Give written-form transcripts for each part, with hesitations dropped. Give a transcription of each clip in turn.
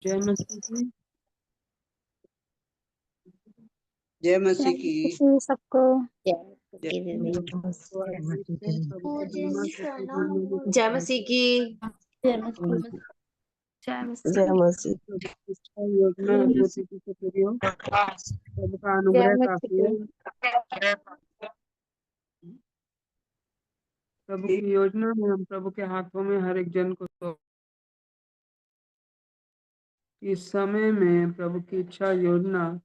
जय मसीह की। जय मसीह की। सबको जय मसीह की। योजना अद्भुत रीति से पूरी हो। प्रभु का अनुग्रह काफी है। प्रभु की योजना में हम प्रभु के हाथों में हर एक जन को इस समय में प्रभु की इच्छा योजना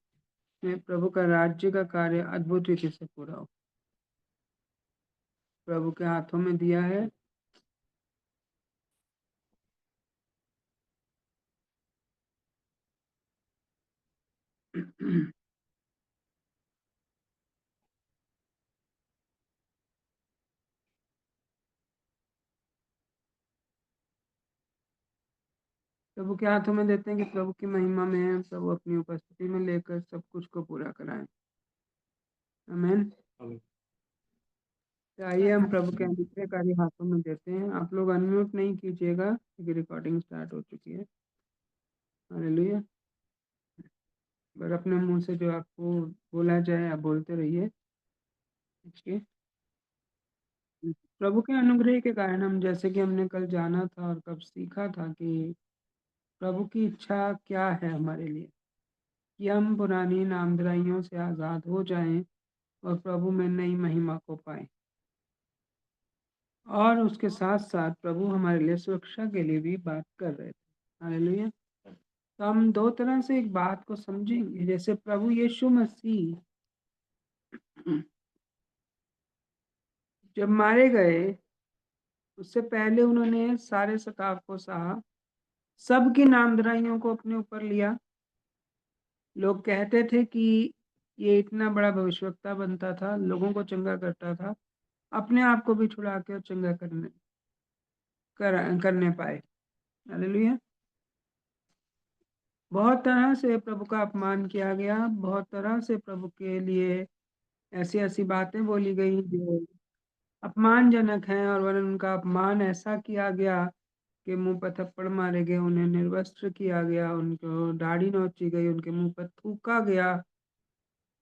में प्रभु का राज्य का कार्य अद्भुत रीति से पूरा हो। प्रभु के हाथों में दिया है। प्रभु के हाथों में देते हैं कि प्रभु की महिमा में प्रभु अपनी उपस्थिति में लेकर सब कुछ को पूरा कराएं। आमीन। आइए हम प्रभु के अनुग्रह कार्य हाथों में देते हैं। आप लोग अनम्यूट नहीं कीजिएगा क्योंकि रिकॉर्डिंग स्टार्ट हो चुकी है। हालेलुया। पर अपने मुंह से जो आपको बोला जाए आप बोलते रहिए। प्रभु के अनुग्रह के कारण हम, जैसे कि हमने कल जाना था और कब सीखा था कि प्रभु की इच्छा क्या है हमारे लिए, कि हम पुरानी नामधराइयों से आज़ाद हो जाएं और प्रभु में नई महिमा को पाएं। और उसके साथ साथ प्रभु हमारे लिए सुरक्षा के लिए भी बात कर रहे थे। हालेलुया। तो हम दो तरह से एक बात को समझेंगे। जैसे प्रभु यीशु मसीह जब मारे गए उससे पहले उन्होंने सारे सताव को सहा, सबकी नामधराइयों को अपने ऊपर लिया। लोग कहते थे कि ये इतना बड़ा भविष्यवक्ता बनता था, लोगों को चंगा करता था, अपने आप को भी छुड़ा के और चंगा करने पाए। हालेलुया। बहुत तरह से प्रभु का अपमान किया गया, बहुत तरह से प्रभु के लिए ऐसी ऐसी बातें बोली गई जो अपमानजनक हैं, और वरन उनका अपमान ऐसा किया गया कि मुंह पर थप्पड़ मारे गए, उन्हें निर्वस्त्र किया गया, उनको दाढ़ी नोची गई, उनके मुंह पर थूका गया।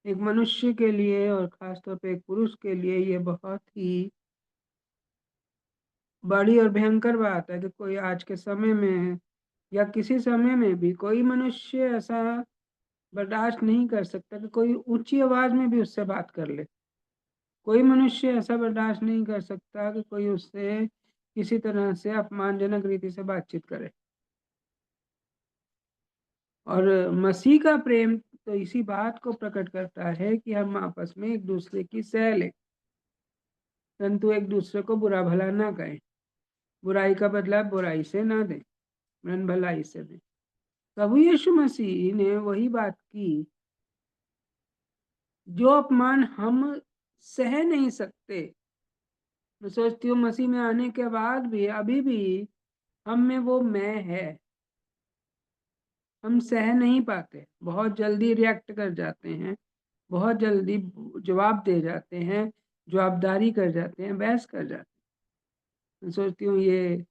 एक मनुष्य के लिए और खासतौर पे एक पुरुष के लिए ये बहुत ही बड़ी और भयंकर बात है कि कोई आज के समय में या किसी समय में भी कोई मनुष्य ऐसा बर्दाश्त नहीं कर सकता कि कोई ऊंची आवाज में भी उससे बात कर ले। कोई मनुष्य ऐसा बर्दाश्त नहीं कर सकता कि कोई उससे किसी तरह से अपमानजनक रीति से बातचीत करे। और मसीह का प्रेम तो इसी बात को प्रकट करता है कि हम आपस में एक दूसरे की सह लें, परंतु एक दूसरे को बुरा भला ना कहें। बुराई का बदला बुराई से ना दें, वरन भलाई से दें। प्रभु यीशु मसीह ने वही बात की। जो अपमान हम सह नहीं सकते, मैं सोचती हूँ मसीह में आने के बाद भी अभी भी हम में वो मैं है। हम सह नहीं पाते, बहुत जल्दी रिएक्ट कर जाते हैं, बहुत जल्दी जवाब दे जाते हैं, जवाबदारी कर जाते हैं, बहस कर जाते हैं। मैं सोचती हूँ ये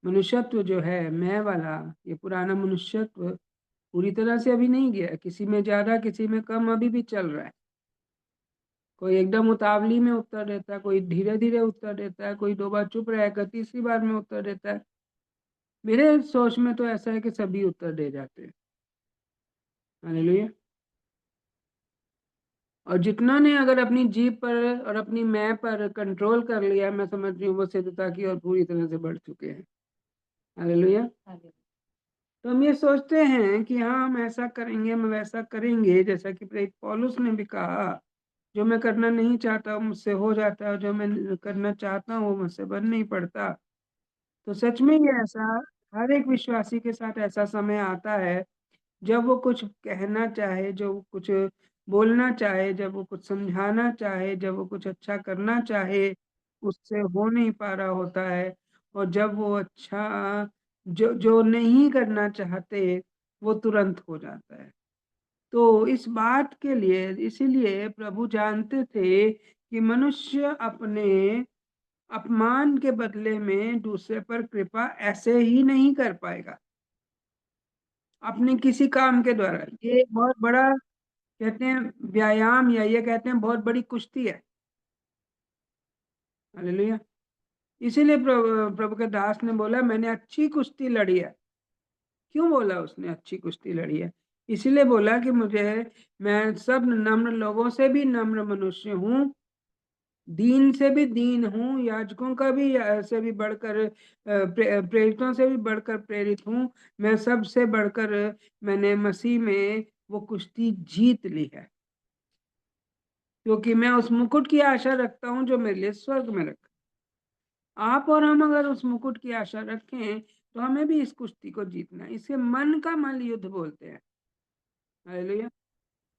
मनुष्यत्व जो है मैं वाला, ये पुराना मनुष्यत्व पूरी तरह से अभी नहीं गया। किसी में ज़्यादा किसी में कम अभी भी चल रहा है। कोई एकदम उतावली में उत्तर देता है, कोई धीरे धीरे उत्तर देता है, कोई दो बार चुप रहेगा, तीसरी बार में उत्तर देता है। मेरे सोच में तो ऐसा है कि सभी उत्तर दे जाते हैं। हालेलुया। और जितना ने अगर अपनी जीभ पर और अपनी मैं पर कंट्रोल कर लिया, मैं समझ रही हूँ वो सिद्धता की और पूरी तरह से बढ़ चुके हैं। हालेलुया। तो हम ये सोचते हैं कि हाँ हम ऐसा करेंगे, हम वैसा करेंगे, जैसा कि प्रेरित पौलुस ने भी कहा, जो मैं करना नहीं चाहता मुझसे हो जाता है, जो मैं करना चाहता हूँ वो मुझसे बन नहीं पड़ता। तो सच में ये ऐसा हर एक विश्वासी के साथ ऐसा समय आता है जब वो कुछ कहना चाहे, जो कुछ बोलना चाहे, जब वो कुछ समझाना चाहे, जब वो कुछ अच्छा करना चाहे, उससे हो नहीं पा रहा होता है। और जब वो अच्छा जो जो नहीं करना चाहते वो तुरंत हो जाता है। तो इस बात के लिए इसीलिए प्रभु जानते थे कि मनुष्य अपने अपमान के बदले में दूसरे पर कृपा ऐसे ही नहीं कर पाएगा। अपने किसी काम के द्वारा। ये बहुत बड़ा कहते हैं व्यायाम, या ये कहते हैं बहुत बड़ी कुश्ती है। हालेलुया। इसीलिए प्रभु के दास ने बोला मैंने अच्छी कुश्ती लड़ी है। क्यों बोला उसने अच्छी कुश्ती लड़ी है? इसलिए बोला कि मैं सब नम्र लोगों से भी नम्र मनुष्य हूँ, दीन से भी दीन हूँ, याजकों का भी से भी बढ़कर प्रेरितों से भी बढ़कर प्रेरित हूँ। मैं सबसे बढ़कर मैंने मसीह में वो कुश्ती जीत ली है, क्योंकि मैं उस मुकुट की आशा रखता हूँ जो मेरे लिए स्वर्ग में रखा। आप और हम अगर उस मुकुट की आशा रखें तो हमें भी इस कुश्ती को जीतना है। इसे मन का मल युद्ध बोलते हैं। हालेलुया।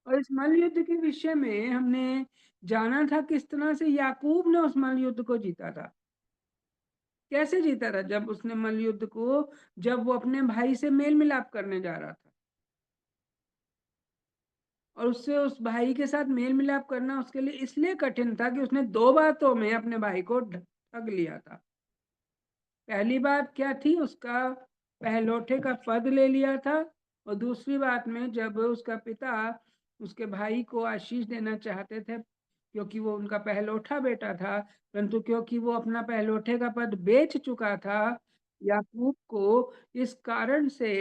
और इस मल युद्ध के विषय में हमने जाना था किस तरह से याकूब ने उस मल युद्ध को जीता था। कैसे जीता था? जब उसने मल युद्ध को, जब वो अपने भाई से मेल मिलाप करने जा रहा था, और उससे उस भाई के साथ मेल मिलाप करना उसके लिए इसलिए कठिन था कि उसने 2 बातों में अपने भाई को ठग लिया था। पहली बात क्या थी? उसका पहलौठे का पद ले लिया था। और दूसरी बात में जब उसका पिता उसके भाई को आशीष देना चाहते थे, क्योंकि वो उनका पहलौठा बेटा था, परंतु क्योंकि वो अपना पहलौठे का पद बेच चुका था याकूब को, इस कारण से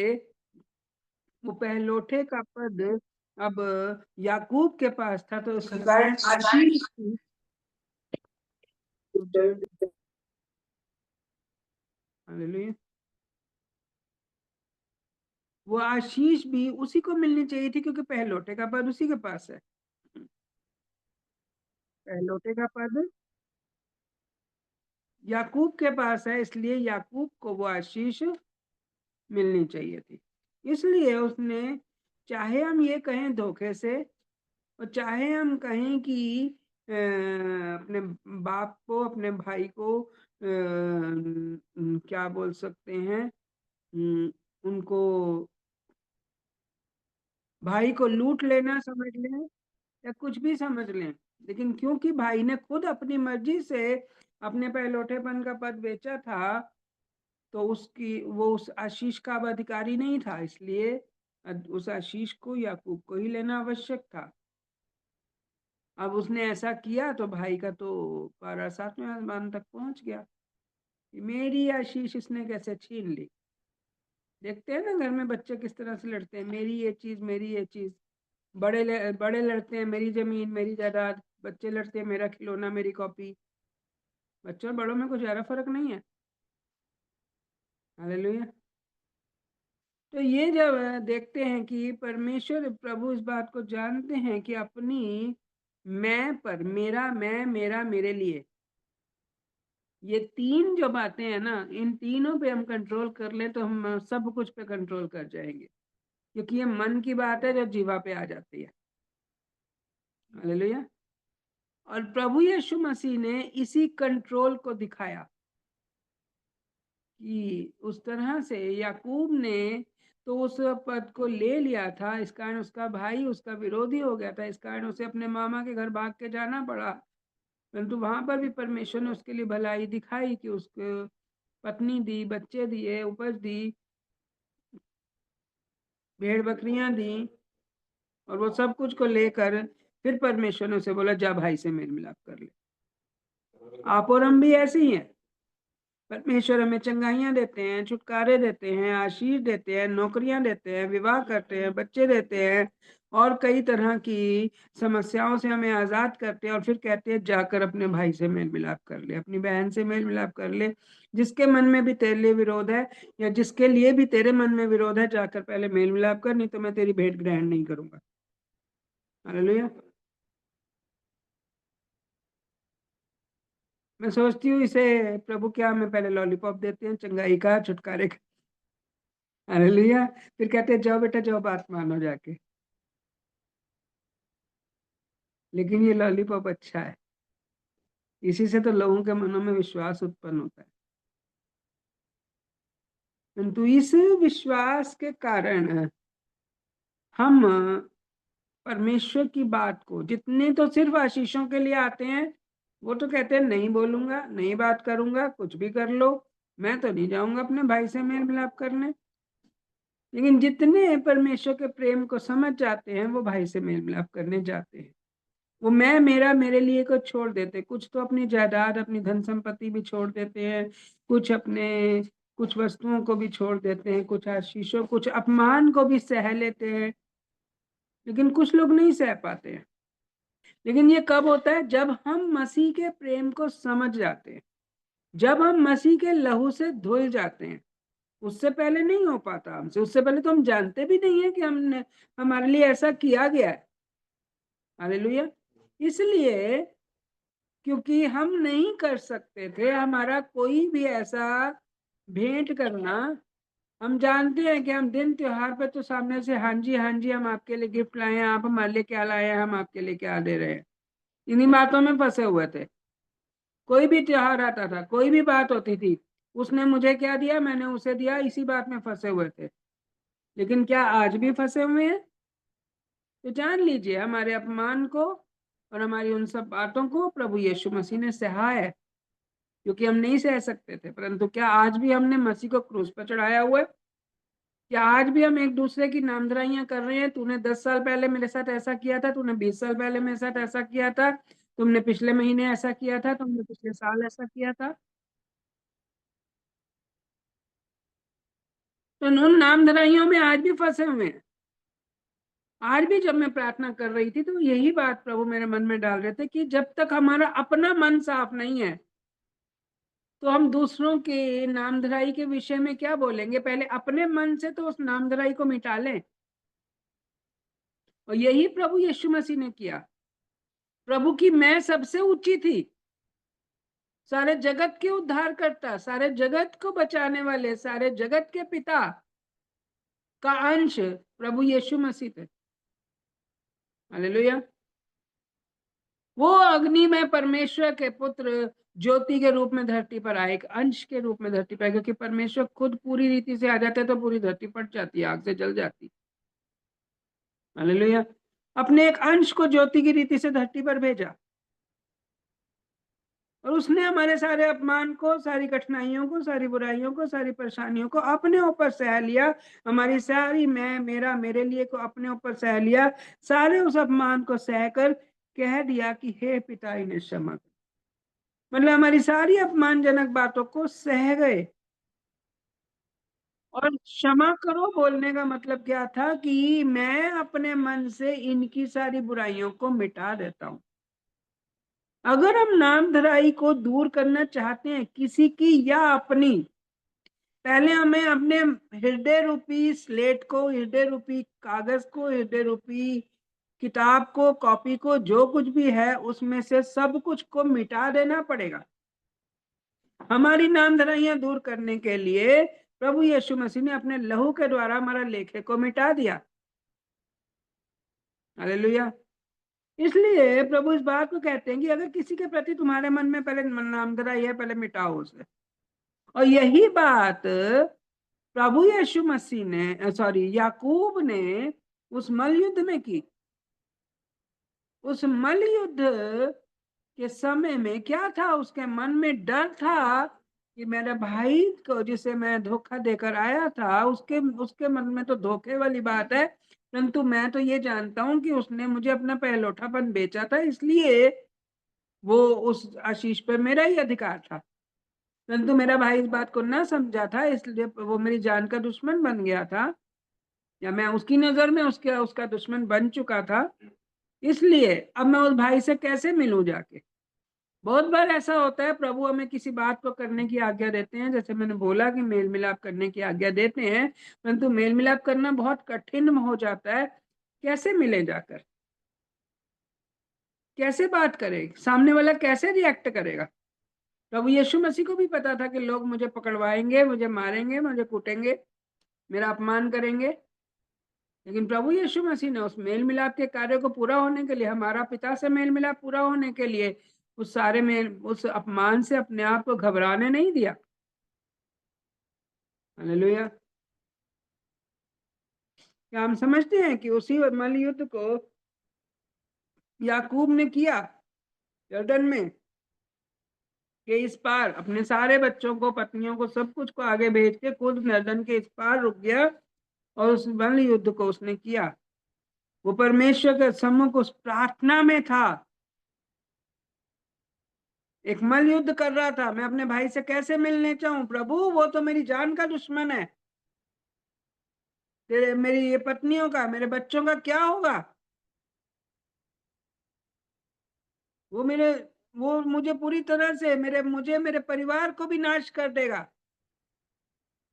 वो पहलौठे का पद अब याकूब के पास था, तो उसके कारण आशीष थी। हालेलुया। वो आशीष भी उसी को मिलनी चाहिए थी, क्योंकि पहलौठे का पद उसी के पास है। पहलौठे का पद याकूब के पास है, इसलिए याकूब को वो आशीष मिलनी चाहिए थी। इसलिए उसने, चाहे हम ये कहें धोखे से, और चाहे हम कहें कि अपने बाप को, अपने भाई को क्या बोल सकते हैं, उनको, भाई को लूट लेना समझ लें या कुछ भी समझ लें, लेकिन क्योंकि भाई ने खुद अपनी मर्जी से अपने पहलौठेपन का पद बेचा था, तो वो उस आशीष का अब अधिकारी नहीं था, इसलिए उस आशीष को याकूब को ही लेना आवश्यक था। अब उसने ऐसा किया तो भाई का तो पारा 7वें आसमान तक पहुंच गया। मेरी आशीष इसने कैसे छीन ली। देखते हैं ना घर में बच्चे किस तरह से लड़ते हैं, मेरी ये चीज, मेरी ये चीज। बड़े लड़ते हैं मेरी जमीन, मेरी जायदाद। बच्चे लड़ते हैं मेरा खिलौना, मेरी कॉपी। बच्चों और बड़ों में कुछ ज्यादा फर्क नहीं है। हालेलुया। तो ये जब देखते हैं कि परमेश्वर प्रभु इस बात को जानते हैं कि अपनी मैं पर, मेरा मैं, मेरा मेरे लिए, ये 3 जो बातें हैं ना, इन तीनों पे हम कंट्रोल कर ले तो हम सब कुछ पे कंट्रोल कर जाएंगे, क्योंकि ये मन की बात है जो जीवा पे आ जाती है। हालेलुया। और प्रभु यीशु मसीह ने इसी कंट्रोल को दिखाया कि उस तरह से याकूब ने तो उस पद को ले लिया था, इस कारण उसका भाई उसका विरोधी हो गया था, इस कारण उसे अपने मामा के घर भाग के जाना पड़ा। परंतु वहां पर भी परमेश्वर ने उसके लिए भलाई दिखाई कि उसको पत्नी दी, बच्चे दिए, उपज दी, भेड़ बकरियां दी, और वो सब कुछ को लेकर फिर परमेश्वर ने उसे बोला जा भाई से मेल मिलाप कर ले। आप और हम भी ऐसे ही हैं। परमेश्वर हमें चंगाइयां देते हैं, छुटकारे देते हैं, आशीष देते हैं, नौकरियां देते हैं, विवाह करते हैं, बच्चे देते हैं, और कई तरह की समस्याओं से हमें आजाद करते हैं, और फिर कहते हैं जाकर अपने भाई से मेल मिलाप कर ले, अपनी बहन से मेल मिलाप कर ले। जिसके मन में भी तेरे लिए विरोध है, या जिसके लिए भी तेरे मन में विरोध है, जाकर पहले मेल मिलाप कर, नहीं तो मैं तेरी भेंट ग्रहण नहीं करूंगा। हालेलुया। मैं सोचती हूँ इसे प्रभु क्या हमें पहले लॉलीपॉप देते हैं चंगाई का, छुटकारे का। हालेलुया। फिर कहते हैं जाओ बेटा जाओ, बात मानो जाके। लेकिन ये लॉलीपॉप अच्छा है, इसी से तो लोगों के मनों में विश्वास उत्पन्न होता है। किंतु इस विश्वास के कारण हम परमेश्वर की बात को, जितने तो सिर्फ आशीषों के लिए आते हैं, वो तो कहते हैं नहीं बोलूंगा, नहीं बात करूंगा, कुछ भी कर लो, मैं तो नहीं जाऊंगा अपने भाई से मेल मिलाप करने। लेकिन जितने परमेश्वर के प्रेम को समझ जाते हैं वो भाई से मेल मिलाप करने जाते हैं। वो मैं मेरा मेरे लिए को छोड़ देते, कुछ तो अपनी जायदाद अपनी धन संपत्ति भी छोड़ देते हैं, कुछ वस्तुओं को भी छोड़ देते हैं, कुछ आशीषों कुछ अपमान को भी सह लेते हैं, लेकिन कुछ लोग नहीं सह पाते हैं। लेकिन ये कब होता है? जब हम मसीह के प्रेम को समझ जाते हैं, जब हम मसीह के लहू से धुल जाते हैं। उससे पहले नहीं हो पाता हमसे, उससे पहले तो हम जानते भी नहीं है कि हमने हमारे लिए ऐसा किया गया है। हालेलुया। इसलिए क्योंकि हम नहीं कर सकते थे हमारा कोई भी ऐसा भेंट करना। हम जानते हैं कि हम दिन त्योहार पे तो सामने से हाँ जी हम आपके लिए गिफ्ट लाए हैं, आप हमारे लिए क्या लाए हैं, हम आपके लिए क्या दे रहे हैं, इन्हीं बातों में फंसे हुए थे। कोई भी त्योहार आता था, कोई भी बात होती थी, उसने मुझे क्या दिया मैंने उसे दिया, इसी बात में फंसे हुए थे। लेकिन क्या आज भी फंसे हुए हैं? तो जान लीजिए हमारे अपमान को और हमारी उन सब बातों को प्रभु यीशु मसीह ने सहा है, क्योंकि हम नहीं सह सकते थे। परंतु क्या आज भी हमने मसीह को क्रूस पर चढ़ाया हुआ है? क्या आज भी हम एक दूसरे की नामधराइयां कर रहे हैं? तूने 10 साल पहले मेरे साथ ऐसा किया था, तूने 20 साल पहले मेरे साथ ऐसा किया था, तुमने पिछले महीने ऐसा किया था, तुमने पिछले साल ऐसा किया था। तो उन नामधराइयों में आज भी फंसे हुए हैं। आज भी जब मैं प्रार्थना कर रही थी तो यही बात प्रभु मेरे मन में डाल रहे थे कि जब तक हमारा अपना मन साफ नहीं है तो हम दूसरों के नामधराई के विषय में क्या बोलेंगे? पहले अपने मन से तो उस नामधराई को मिटा लें। और यही प्रभु यीशु मसीह ने किया। प्रभु की मैं सबसे ऊंची थी, सारे जगत के उद्धार करता, सारे जगत को बचाने वाले, सारे जगत के पिता का अंश प्रभु यीशु मसीह थे। हालेलुया। वो अग्नि में परमेश्वर के पुत्र ज्योति के रूप में धरती पर आए, एक अंश के रूप में धरती पर आए, क्योंकि परमेश्वर खुद पूरी रीति से आ जाते तो पूरी धरती फट जाती, आग से जल जाती। हालेलुया। अपने एक अंश को ज्योति की रीति से धरती पर भेजा और उसने हमारे सारे अपमान को, सारी कठिनाइयों को, सारी बुराइयों को, सारी परेशानियों को अपने ऊपर सह लिया। हमारी सारी मैं मेरा मेरे लिए को अपने ऊपर सह लिया। सारे उस अपमान को सहकर कह दिया कि हे पिता इन्हें क्षमा कर। मतलब हमारी सारी अपमानजनक बातों को सह गए। और क्षमा करो बोलने का मतलब क्या था? कि मैं अपने मन से इनकी सारी बुराइयों को मिटा देता हूं। अगर हम नामधराई को दूर करना चाहते हैं किसी की या अपनी, पहले हमें अपने हृदय रूपी स्लेट को, हृदय रूपी कागज को, हृदय रूपी किताब को, कॉपी को, जो कुछ भी है उसमें से सब कुछ को मिटा देना पड़ेगा। हमारी नामधराइयां दूर करने के लिए प्रभु यीशु मसीह ने अपने लहू के द्वारा हमारा लेखे को मिटा दिया। हालेलुया। इसलिए प्रभु इस बात को कहते हैं कि अगर किसी के प्रति तुम्हारे मन में पहले नामधराई है, पहले मिटाओ उसे। और यही बात प्रभु यीशु मसीह ने, सॉरी, याकूब ने उस मल युद्ध में की। उस मल युद्ध के समय में क्या था? उसके मन में डर था कि मेरे भाई को जिसे मैं धोखा देकर आया था, उसके उसके मन में तो धोखे वाली बात है, परंतु मैं तो ये जानता हूं कि उसने मुझे अपना पहलौठापन बेचा था, इसलिए वो उस आशीष पर मेरा ही अधिकार था। परंतु मेरा भाई इस बात को ना समझा था, इसलिए वो मेरी जान का दुश्मन बन गया था, या मैं उसकी नजर में उसका दुश्मन बन चुका था। इसलिए अब मैं उस भाई से कैसे मिलूं जाके? बहुत बार ऐसा होता है, प्रभु हमें किसी बात को करने की आज्ञा देते हैं, जैसे मैंने बोला कि मेल मिलाप करने की आज्ञा देते हैं, परंतु मेल मिलाप करना बहुत कठिन हो जाता है। कैसे मिले जाकर? कैसे बात करें? सामने वाला कैसे रिएक्ट करेगा? प्रभु यीशु मसीह को भी पता था कि लोग मुझे पकड़वाएंगे, मुझे मारेंगे, मुझे कूटेंगे, मेरा अपमान करेंगे। लेकिन प्रभु यीशु मसीह ने उस मेल मिलाप के कार्य को पूरा होने के लिए, हमारा पिता से मेल मिलाप पूरा होने के लिए, उस अपमान से अपने आप को घबराने नहीं दिया। हालेलुया। क्या हम समझते हैं कि उसी मल युद्ध को याकूब ने किया यरदन में, कि इस पार अपने सारे बच्चों को, पत्नियों को, सब कुछ को आगे भेज के खुद यरदन के इस पार रुक गया और उस मल्ल युद्ध को उसने किया। वो परमेश्वर के सम्मुख उस प्रार्थना में था। एक मल्ल युद्ध कर रहा था, मैं अपने भाई से कैसे मिलने चाहूं प्रभु, वो तो मेरी जान का दुश्मन है। तेरे मेरी ये पत्नियों का, मेरे बच्चों का क्या होगा? वो मुझे पूरी तरह से मेरे परिवार को भी नाश कर देगा।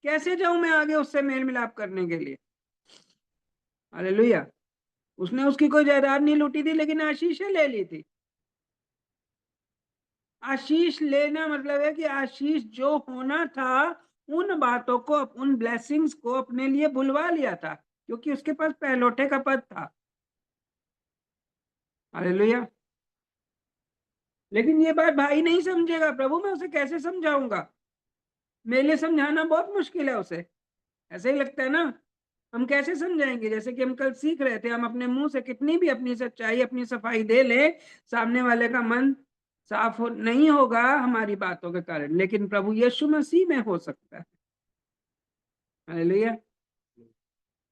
कैसे जाऊं मैं आगे उससे मेल मिलाप करने के लिए? हालेलुया। उसने उसकी कोई जायदाद नहीं लूटी थी, लेकिन आशीषें ले ली थी। आशीष लेना मतलब है कि आशीष जो होना था, उन बातों को, उन ब्लेसिंग्स को अपने लिए बुलवा लिया था, क्योंकि उसके पास पहलौठे का पद था। हालेलुया। लेकिन ये बात भाई नहीं समझेगा। प्रभु मैं उसे कैसे समझाऊंगा? मेरे लिए समझाना बहुत मुश्किल है उसे। ऐसे ही लगता है ना। हम कैसे समझाएंगे? जैसे कि हम कल सीख रहे थे, हम अपने मुंह से कितनी भी अपनी सच्चाई, अपनी सफाई दे ले, सामने वाले का मन नहीं होगा हमारी बातों के कारण, लेकिन प्रभु यीशु मसीह में हो सकता है। हालेलुया।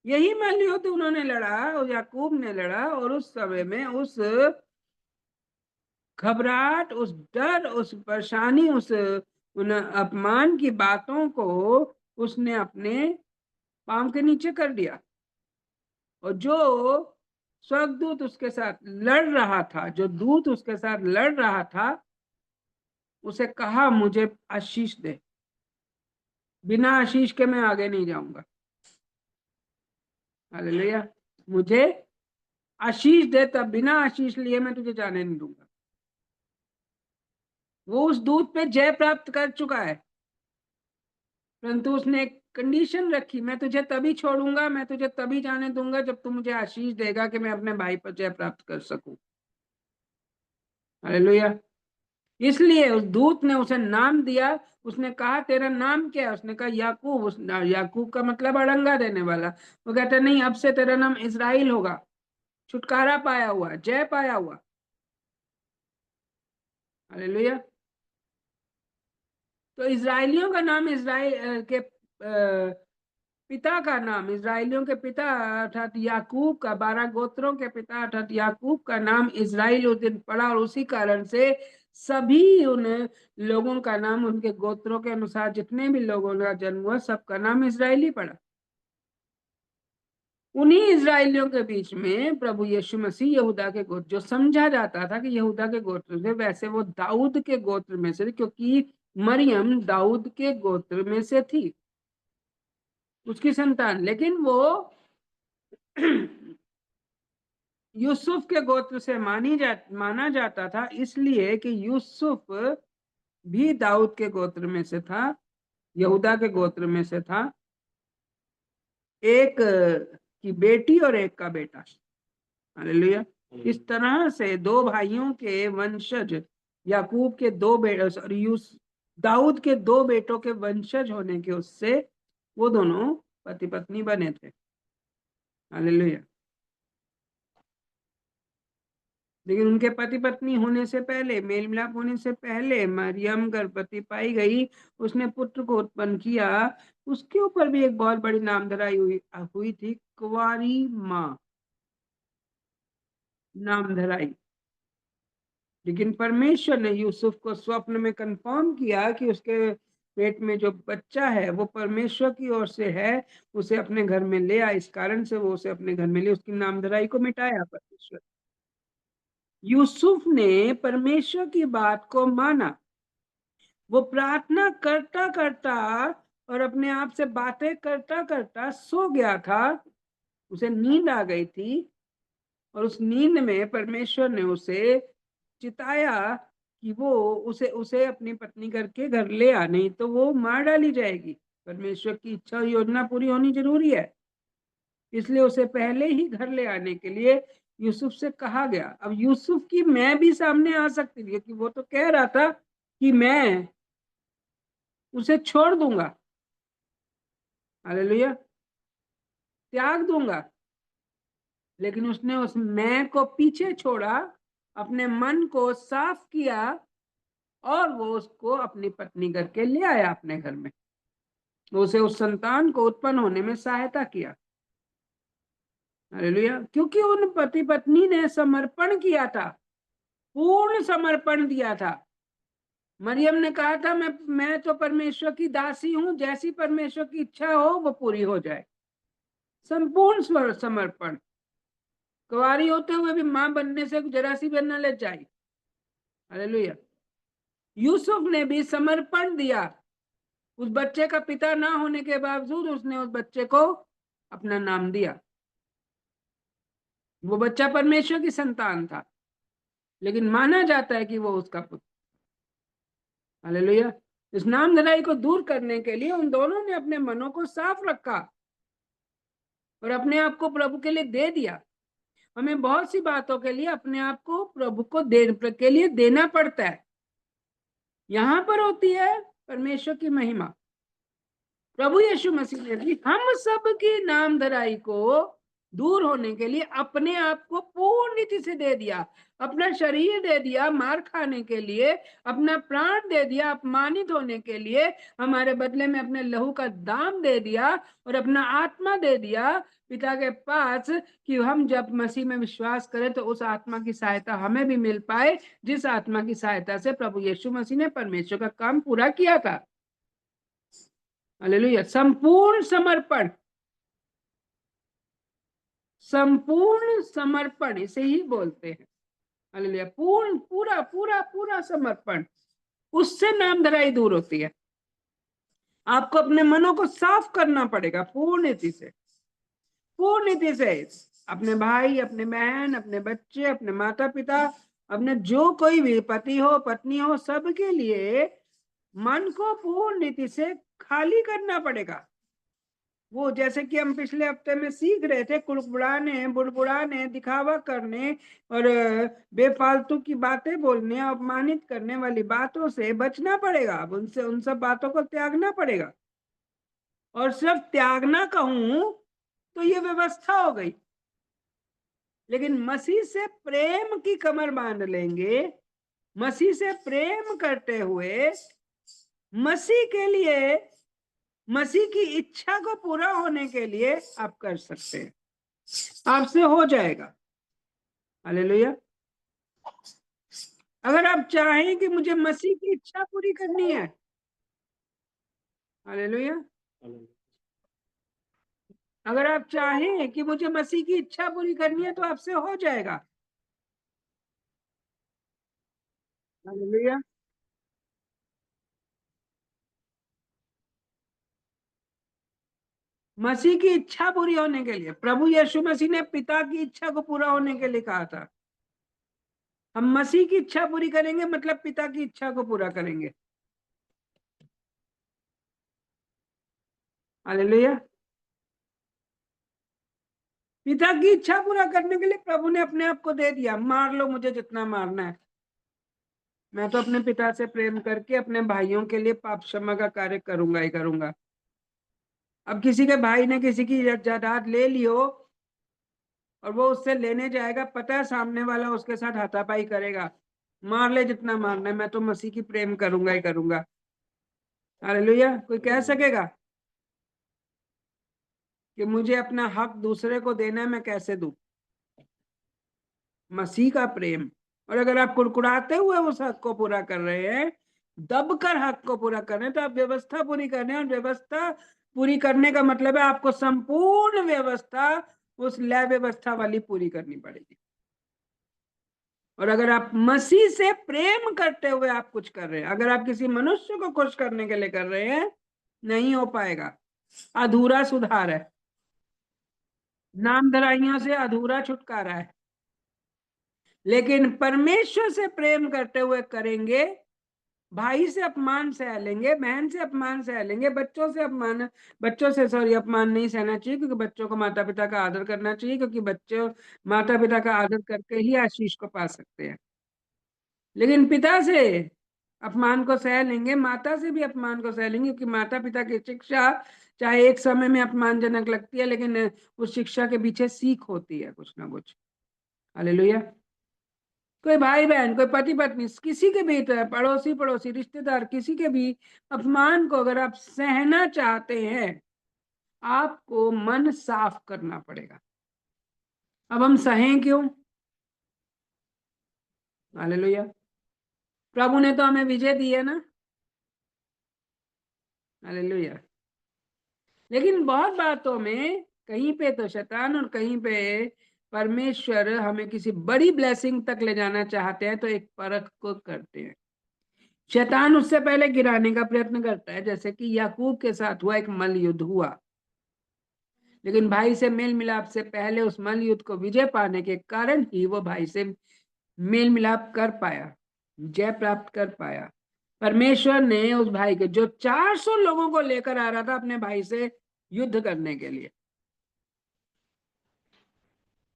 यही मल्ल युद्ध उन्होंने लड़ा, और याकूब ने लड़ा, और उस समय में उस घबराहट, उस डर, उस परेशानी, उन अपमान की बातों को उसने अपने पांव के नीचे कर दिया। और जो स्वर्गदूत उसके साथ लड़ रहा था, जो दूत उसके साथ लड़ रहा था, उसे कहा मुझे आशीष दे, बिना आशीष के मैं आगे नहीं जाऊंगा। हालेलुया। मुझे आशीष दे, तब बिना आशीष लिए मैं तुझे जाने नहीं दूंगा। वो उस दूत पे जय प्राप्त कर चुका है, परंतु उसने एक कंडीशन रखी, मैं तुझे तभी छोड़ूंगा, मैं तुझे तभी जाने दूंगा जब तू मुझे आशीष देगा कि मैं अपने भाई पर जय प्राप्त कर सकूं। हालेलुया। इसलिए उस दूत ने उसे नाम दिया। उसने कहा तेरा नाम क्या है? उसने कहा याकूब। याकूब का मतलब अड़ंगा देने वाला। वो कहता नहीं, अब से तेरा नाम इज़राइल होगा, छुटकारा पाया हुआ, जय पाया हुआ। हालेलुया। तो इजराइलियों का नाम, इजराइल के पिता का नाम, इजराइलियों के पिता अर्थात याकूब का, 12 गोत्रों के पिता अर्थात याकूब का नाम इजराइल उस दिन पड़ा, और उसी कारण से सभी उन लोगों का नाम, उनके गोत्रों के अनुसार जितने भी लोगों का जन्म हुआ, सबका नाम इजराइली पड़ा। उन्हीं इजराइलियों के बीच में प्रभु यीशु मसीह यहूदा के गोत्र, जो समझा जाता था कि यहूदा के गोत्र से, वैसे वो दाऊद के गोत्र में से, क्योंकि मरियम दाऊद के गोत्र में से थी, उसकी संतान। लेकिन वो यूसुफ के गोत्र से माना जाता था, इसलिए कि यूसुफ भी दाऊद के गोत्र में से था, यहूदा के गोत्र में से था। एक की बेटी और एक का बेटा। हालेलुया। इस तरह से दो भाइयों के वंशज, याकूब के दो बेटे, सॉरी दाऊद के दो बेटों के वंशज होने के उससे वो दोनों पति पत्नी बने थे। हालेलुया। लेकिन उनके पति पत्नी होने से पहले, मेल मिलाप होने से पहले, मरियम गर्भवती पाई गई, उसने पुत्र को उत्पन्न किया। उसके ऊपर भी एक बहुत बड़ी नामधराई हुई थी, कुंवारी माँ, नामधराई। लेकिन परमेश्वर ने यूसुफ को स्वप्न में कंफर्म किया कि उसके पेट में जो बच्चा है वो परमेश्वर की ओर से है, उसे अपने घर में ले आए। इस कारण से वो उसे अपने घर में ले, उसकी नामधराई को मिटाया परमेश्वर। यूसुफ ने परमेश्वर की बात को माना। वो प्रार्थना करता करता और अपने आप से बातें करता करता सो गया था। उसे नींद आ गई थी, और उस नींद में परमेश्वर ने उसे चिताया कि वो उसे उसे अपनी पत्नी करके घर ले आ, नहीं तो वो मार डाली जाएगी। परमेश्वर की इच्छा और योजना पूरी होनी जरूरी है, इसलिए उसे पहले ही घर ले आने के लिए यूसुफ से कहा गया। अब यूसुफ की मैं भी सामने आ सकती थी, क्योंकि वो तो कह रहा था कि मैं उसे छोड़ दूंगा, हालेलुया, त्याग दूंगा। लेकिन उसने उस मैं को पीछे छोड़ा, अपने मन को साफ किया, और वो उसको अपनी पत्नी करके ले आया अपने घर में। उसे उस संतान को उत्पन्न होने में सहायता किया। हालेलुया। क्योंकि उन पति पत्नी ने समर्पण किया था, पूर्ण समर्पण दिया था। मरियम ने कहा था मैं तो परमेश्वर की दासी हूं, जैसी परमेश्वर की इच्छा हो वो पूरी हो जाए। संपूर्ण समर्पण। कुंवारी होते हुए भी मां बनने से जरा सी भी न ले जाए। हालेलुया। यूसुफ ने भी समर्पण दिया। उस बच्चे का पिता ना होने के बावजूद उसने उस बच्चे को अपना नाम दिया। वो बच्चा परमेश्वर की संतान था, लेकिन माना जाता है कि वो उसका पुत्र। हालेलुया। इस नामधराई को दूर करने के लिए उन दोनों ने अपने मनों को साफ रखा और अपने आप को प्रभु के लिए दे दिया। हमें बहुत सी बातों के लिए अपने आप को प्रभु को के लिए देना पड़ता है। यहां पर होती है परमेश्वर की महिमा। प्रभु यीशु मसीह ने भी हम सब की नामधराई को दूर होने के लिए अपने आप को पूर्ण रीति से दे दिया। अपना शरीर दे दिया मार खाने के लिए, अपना प्राण दे दिया अपमानित होने के लिए, हमारे बदले में अपने लहू का दाम दे दिया और अपना आत्मा दे दिया पिता के पास, कि हम जब मसीह में विश्वास करें तो उस आत्मा की सहायता हमें भी मिल पाए, जिस आत्मा की सहायता से प्रभु यीशु मसीह ने परमेश्वर का काम पूरा किया था। हालेलुया। संपूर्ण समर्पण, संपूर्ण समर्पण इसे ही बोलते हैं। हालेलुया। पूर्ण, पूरा पूरा पूरा समर्पण, उससे नामधराई दूर होती है। आपको अपने मनों को साफ करना पड़ेगा पूर्ण रीति से, पूर्ण रीति से। अपने भाई, अपने बहन, अपने बच्चे, अपने माता पिता, अपने जो कोई भी पति हो पत्नी हो, सबके लिए मन को पूर्ण रीति से खाली करना पड़ेगा। वो जैसे कि हम पिछले हफ्ते में सीख रहे थे, कुड़कुड़ाने, बुड़बुड़ाने, दिखावा करने और बेफालतू की बातें बोलने, अपमानित करने वाली बातों से बचना पड़ेगा। अब उनसे उन सब बातों को त्यागना पड़ेगा। और सिर्फ त्यागना कहूं तो ये व्यवस्था हो गई, लेकिन मसीह से प्रेम की कमर बांध लेंगे, मसीह से प्रेम करते हुए मसीह के लिए, मसीह की इच्छा को पूरा होने के लिए आप कर सकते हैं, आपसे हो जाएगा। हालेलुया। अगर आप चाहें कि मुझे मसीह की इच्छा पूरी करनी है, हालेलुया, अगर आप चाहें कि मुझे मसीह की इच्छा पूरी करनी है तो आपसे हो जाएगा। हालेलुया। मसीह की इच्छा पूरी होने के लिए, प्रभु यीशु मसीह ने पिता की इच्छा को पूरा होने के लिए कहा था। हम मसीह की इच्छा पूरी करेंगे मतलब पिता की इच्छा को पूरा करेंगे। हालेलुया। पिता की इच्छा पूरा करने के लिए प्रभु ने अपने आप को दे दिया। मार लो मुझे जितना मारना है, मैं तो अपने पिता से प्रेम करके अपने भाइयों के लिए पाप क्षमा का कार्य करूंगा ही करूंगा। अब किसी के भाई ने किसी की जायदाद ले ली हो और वो उससे लेने जाएगा, पता है सामने वाला उसके साथ हाथापाई करेगा, मार ले जितना मारना है, मैं तो मसीह की प्रेम करूंगा ही करूंगा। हालेलुया। कोई कह सकेगा कि मुझे अपना हक दूसरे को देना है, मैं कैसे दूं? मसीह का प्रेम। और अगर आप कुड़कुड़ाते हुए उस हक को पूरा कर रहे हैं, दबकर हक को पूरा कर रहे हैं, तो आप व्यवस्था पूरी कर रहे हैं। और व्यवस्था पूरी करने का मतलब है आपको संपूर्ण व्यवस्था उस लय व्यवस्था वाली पूरी करनी पड़ेगी। और अगर आप मसीह से प्रेम करते हुए आप कुछ कर रहे हैं, अगर आप किसी मनुष्य को खुश करने के लिए कर रहे हैं, नहीं हो पाएगा। अधूरा सुधार है, नामधराइयों से अधूरा छुटकारा है। लेकिन परमेश्वर से प्रेम करते हुए करेंगे, भाई से अपमान सह लेंगे, बहन से अपमान सह लेंगे, बच्चों से अपमान नहीं सहना चाहिए, क्योंकि बच्चों को माता पिता का आदर करना चाहिए, क्योंकि बच्चे माता पिता का आदर करके ही आशीष को पा सकते हैं। लेकिन पिता से अपमान को सह लेंगे, माता से भी अपमान को सह लेंगे, क्योंकि माता पिता की शिक्षा चाहे एक समय में अपमानजनक लगती है, लेकिन उस शिक्षा के पीछे सीख होती है कुछ ना कुछ। हालेलुया। कोई भाई बहन, कोई पति पत्नी, किसी के भी, पड़ोसी रिश्तेदार, किसी के भी अपमान को अगर आप सहना चाहते हैं, आपको मन साफ करना पड़ेगा। अब हम सहें क्यों? हालेलुया। प्रभु ने तो हमें विजय दी है ना। हालेलुया। लेकिन बहुत बातों में कहीं पे तो शैतान और कहीं पे परमेश्वर हमें किसी बड़ी ब्लेसिंग तक ले जाना चाहते हैं, तो एक परख को करते हैं। शैतान उससे पहले गिराने का प्रयत्न करता है, जैसे कि याकूब के साथ हुआ, एक मल्ल युद्ध हुआ, लेकिन भाई से मेल मिलाप से पहले उस मल्ल युद्ध को विजय पाने के कारण ही वो भाई से मेल मिलाप कर पाया, जय प्राप्त कर पाया। परमेश्वर ने उस भाई के, जो 400 लोगों को लेकर आ रहा था अपने भाई से युद्ध करने के लिए,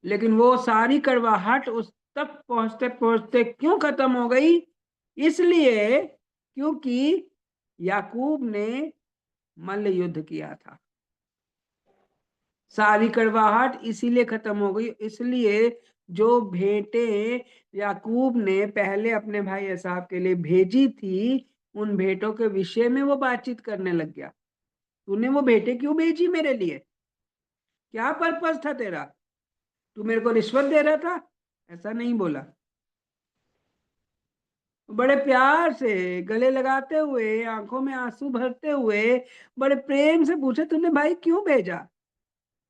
लेकिन वो सारी कड़वाहट उस तक पहुंचते पहुंचते क्यों खत्म हो गई? इसलिए क्योंकि याकूब ने मल्ल युद्ध किया था। सारी कड़वाहट इसीलिए खत्म हो गई, इसलिए जो भेंटें याकूब ने पहले अपने भाई एसाव के लिए भेजी थी, उन भेंटों के विषय में वो बातचीत करने लग गया। तूने वो भेंटें क्यों भेजी मेरे लिए? क्या पर्पस था तेरा? तू मेरे को रिश्वत दे रहा था? ऐसा नहीं बोला। बड़े प्यार से गले लगाते हुए, आंखों में आंसू भरते हुए, बड़े प्रेम से पूछे, तूने भाई क्यों भेजा?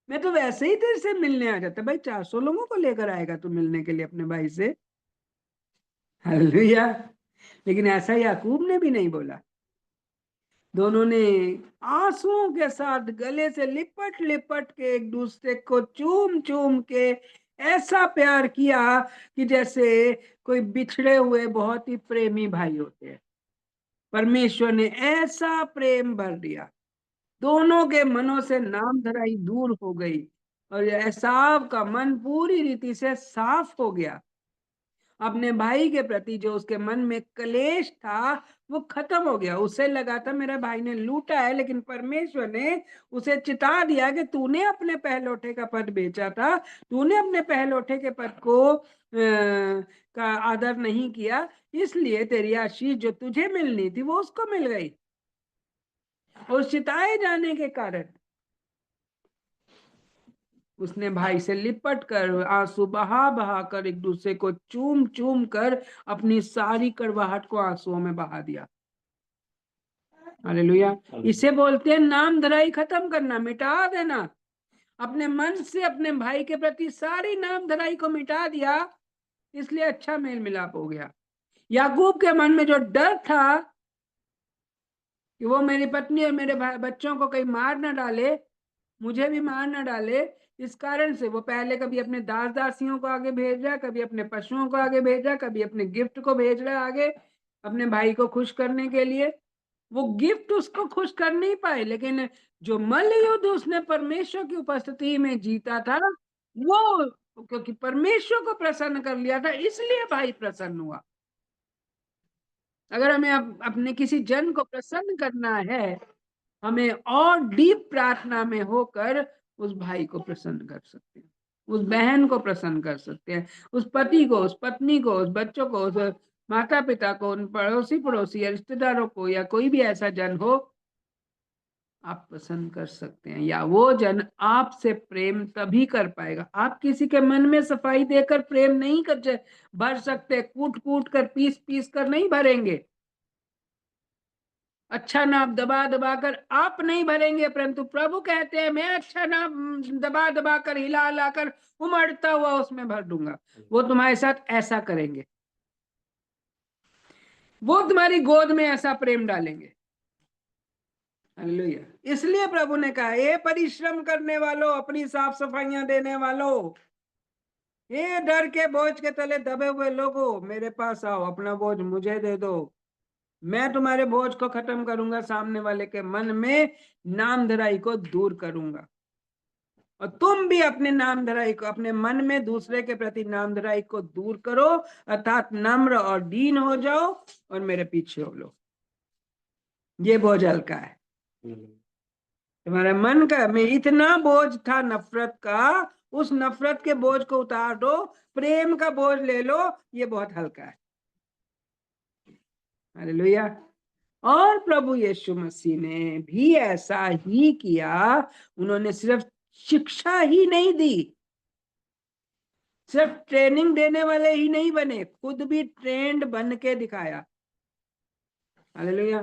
मैं तो वैसे ही तेरे से मिलने आ जाता। भाई 400 लोगों को लेकर आएगा तू मिलने के लिए अपने भाई से? हालेलुया। लेकिन ऐसा याकूब ने भी नहीं बोला। दोनों ने आंसुओं के साथ गले से लिपट लिपट के एक दूसरे को चूम चूम के ऐसा प्यार किया कि जैसे कोई बिछड़े हुए बहुत ही प्रेमी भाई होते हैं। परमेश्वर ने ऐसा प्रेम भर दिया, दोनों के मनों से नाम धराई दूर हो गई, और एसाव का मन पूरी रीति से साफ हो गया। अपने भाई के प्रति जो उसके मन में कलेश था वो खत्म हो गया। उसे लगा था मेरा भाई ने लूटा है, लेकिन परमेश्वर ने उसे चिता दिया कि तूने अपने पहलौठे का पद बेचा था, तूने अपने पहलौठे के पद को का आदर नहीं किया, इसलिए तेरी आशीष जो तुझे मिलनी थी वो उसको मिल गई। और चिताए जाने के कारण उसने भाई से लिपट कर, आंसू बहा बहा कर, एक दूसरे को चूम चूम कर अपनी सारी कड़वाहट को आंसुओं में बहा दिया। हालेलुया। इसे बोलते हैं नाम धराई खत्म करना, मिटा देना। अपने मन से अपने भाई के प्रति सारी नाम धराई को मिटा दिया, इसलिए अच्छा मेल मिलाप हो गया। याकूब के मन में जो डर था कि वो मेरी पत्नी और मेरे बच्चों को कहीं मार ना डाले, मुझे भी मार ना डाले, इस कारण से वो पहले कभी अपने दास दासियों को आगे भेज रहा, कभी अपने पशुओं को आगे भेज रहा, कभी अपने गिफ्ट को भेज रहा आगे अपने भाई को खुश करने के लिए। वो गिफ्ट उसको खुश कर नहीं पाए, लेकिन जो मल्ल युद्ध उसने परमेश्वर की उपस्थिति में जीता था, वो क्योंकि परमेश्वर को प्रसन्न कर लिया था, इसलिए भाई प्रसन्न हुआ। अगर हमें अपने किसी जन को प्रसन्न करना है, हमें और डीप प्रार्थना में होकर उस भाई को प्रसन्न कर सकते हैं, उस बहन को प्रसन्न कर सकते हैं, उस पति को, उस पत्नी को, उस बच्चों को, उस माता पिता को, उन पड़ोसी या रिश्तेदारों को, या कोई भी ऐसा जन हो, आप पसंद कर सकते हैं। या वो जन आपसे प्रेम तभी कर पाएगा। आप किसी के मन में सफाई देकर प्रेम नहीं कर भर सकते, कूट कूट कर, पीस पीस कर नहीं भरेंगे। अच्छा नाप दबा दबा कर आप नहीं भरेंगे, परंतु प्रभु कहते हैं मैं अच्छा नाप दबा दबा कर, हिला हिला कर, उमड़ता हुआ उसमें भर दूंगा। वो तुम्हारे साथ ऐसा करेंगे, वो तुम्हारी गोद में ऐसा प्रेम डालेंगे। हालेलुया। इसलिए प्रभु ने कहा, ये परिश्रम करने वालों, अपनी साफ सफाइयां देने वालों, ये डर के बोझ के तले दबे हुए लोगों, मेरे पास आओ, अपना बोझ मुझे दे दो, मैं तुम्हारे बोझ को खत्म करूंगा, सामने वाले के मन में नामधराई को दूर करूंगा, और तुम भी अपने नामधराई को, अपने मन में दूसरे के प्रति नामधराई को दूर करो, अर्थात नम्र और दीन हो जाओ और मेरे पीछे हो लो। ये बोझ हल्का है। तुम्हारे मन का में इतना बोझ था नफरत का, उस नफरत के बोझ को उतार दो, प्रेम का बोझ ले लो, ये बहुत हल्का है। हालेलुया। और प्रभु यीशु मसीह ने भी ऐसा ही किया। उन्होंने सिर्फ शिक्षा ही नहीं दी, सिर्फ ट्रेनिंग देने वाले ही नहीं बने, खुद भी ट्रेंड बन के दिखाया। हालेलुया।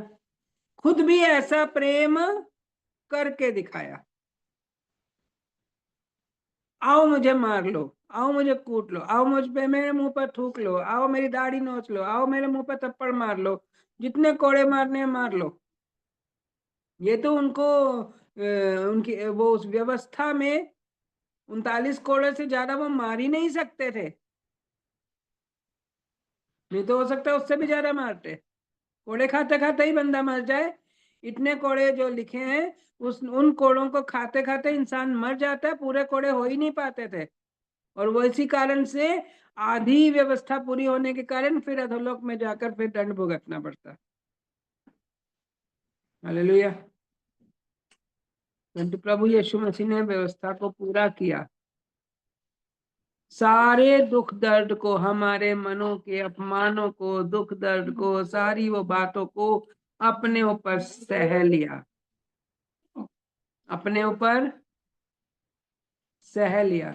खुद भी ऐसा प्रेम करके दिखाया। आओ मुझे मार लो, आओ मुझे कूट लो, आओ मुझ पे, मेरे मुंह पर थूक लो, आओ मेरी दाढ़ी नोच लो, आओ मेरे मुंह पर थप्पड़ मार लो, जितने कोड़े मारने हैं मार लो। ये तो उनको उनकी वो उस व्यवस्था में 39 कोड़े से ज्यादा वो मार ही नहीं सकते थे। नहीं तो हो सकता है उससे भी ज्यादा मारते, कोड़े खाते खाते ही बंदा मर जाए। इतने कोड़े जो लिखे हैं, उस उन कोड़ों को खाते खाते इंसान मर जाता है, पूरे कोड़े हो ही नहीं पाते थे। और वो इसी कारण से आधी व्यवस्था पूरी होने के कारण फिर अधोलोक में जाकर फिर दंड भुगतना पड़ता। हालेलुया। परंतु प्रभु यीशु मसीह ने व्यवस्था को पूरा किया। सारे दुख दर्द को, हमारे मनों के अपमानों को, दुख दर्द को, सारी वो बातों को अपने ऊपर सह लिया, अपने ऊपर सह लिया।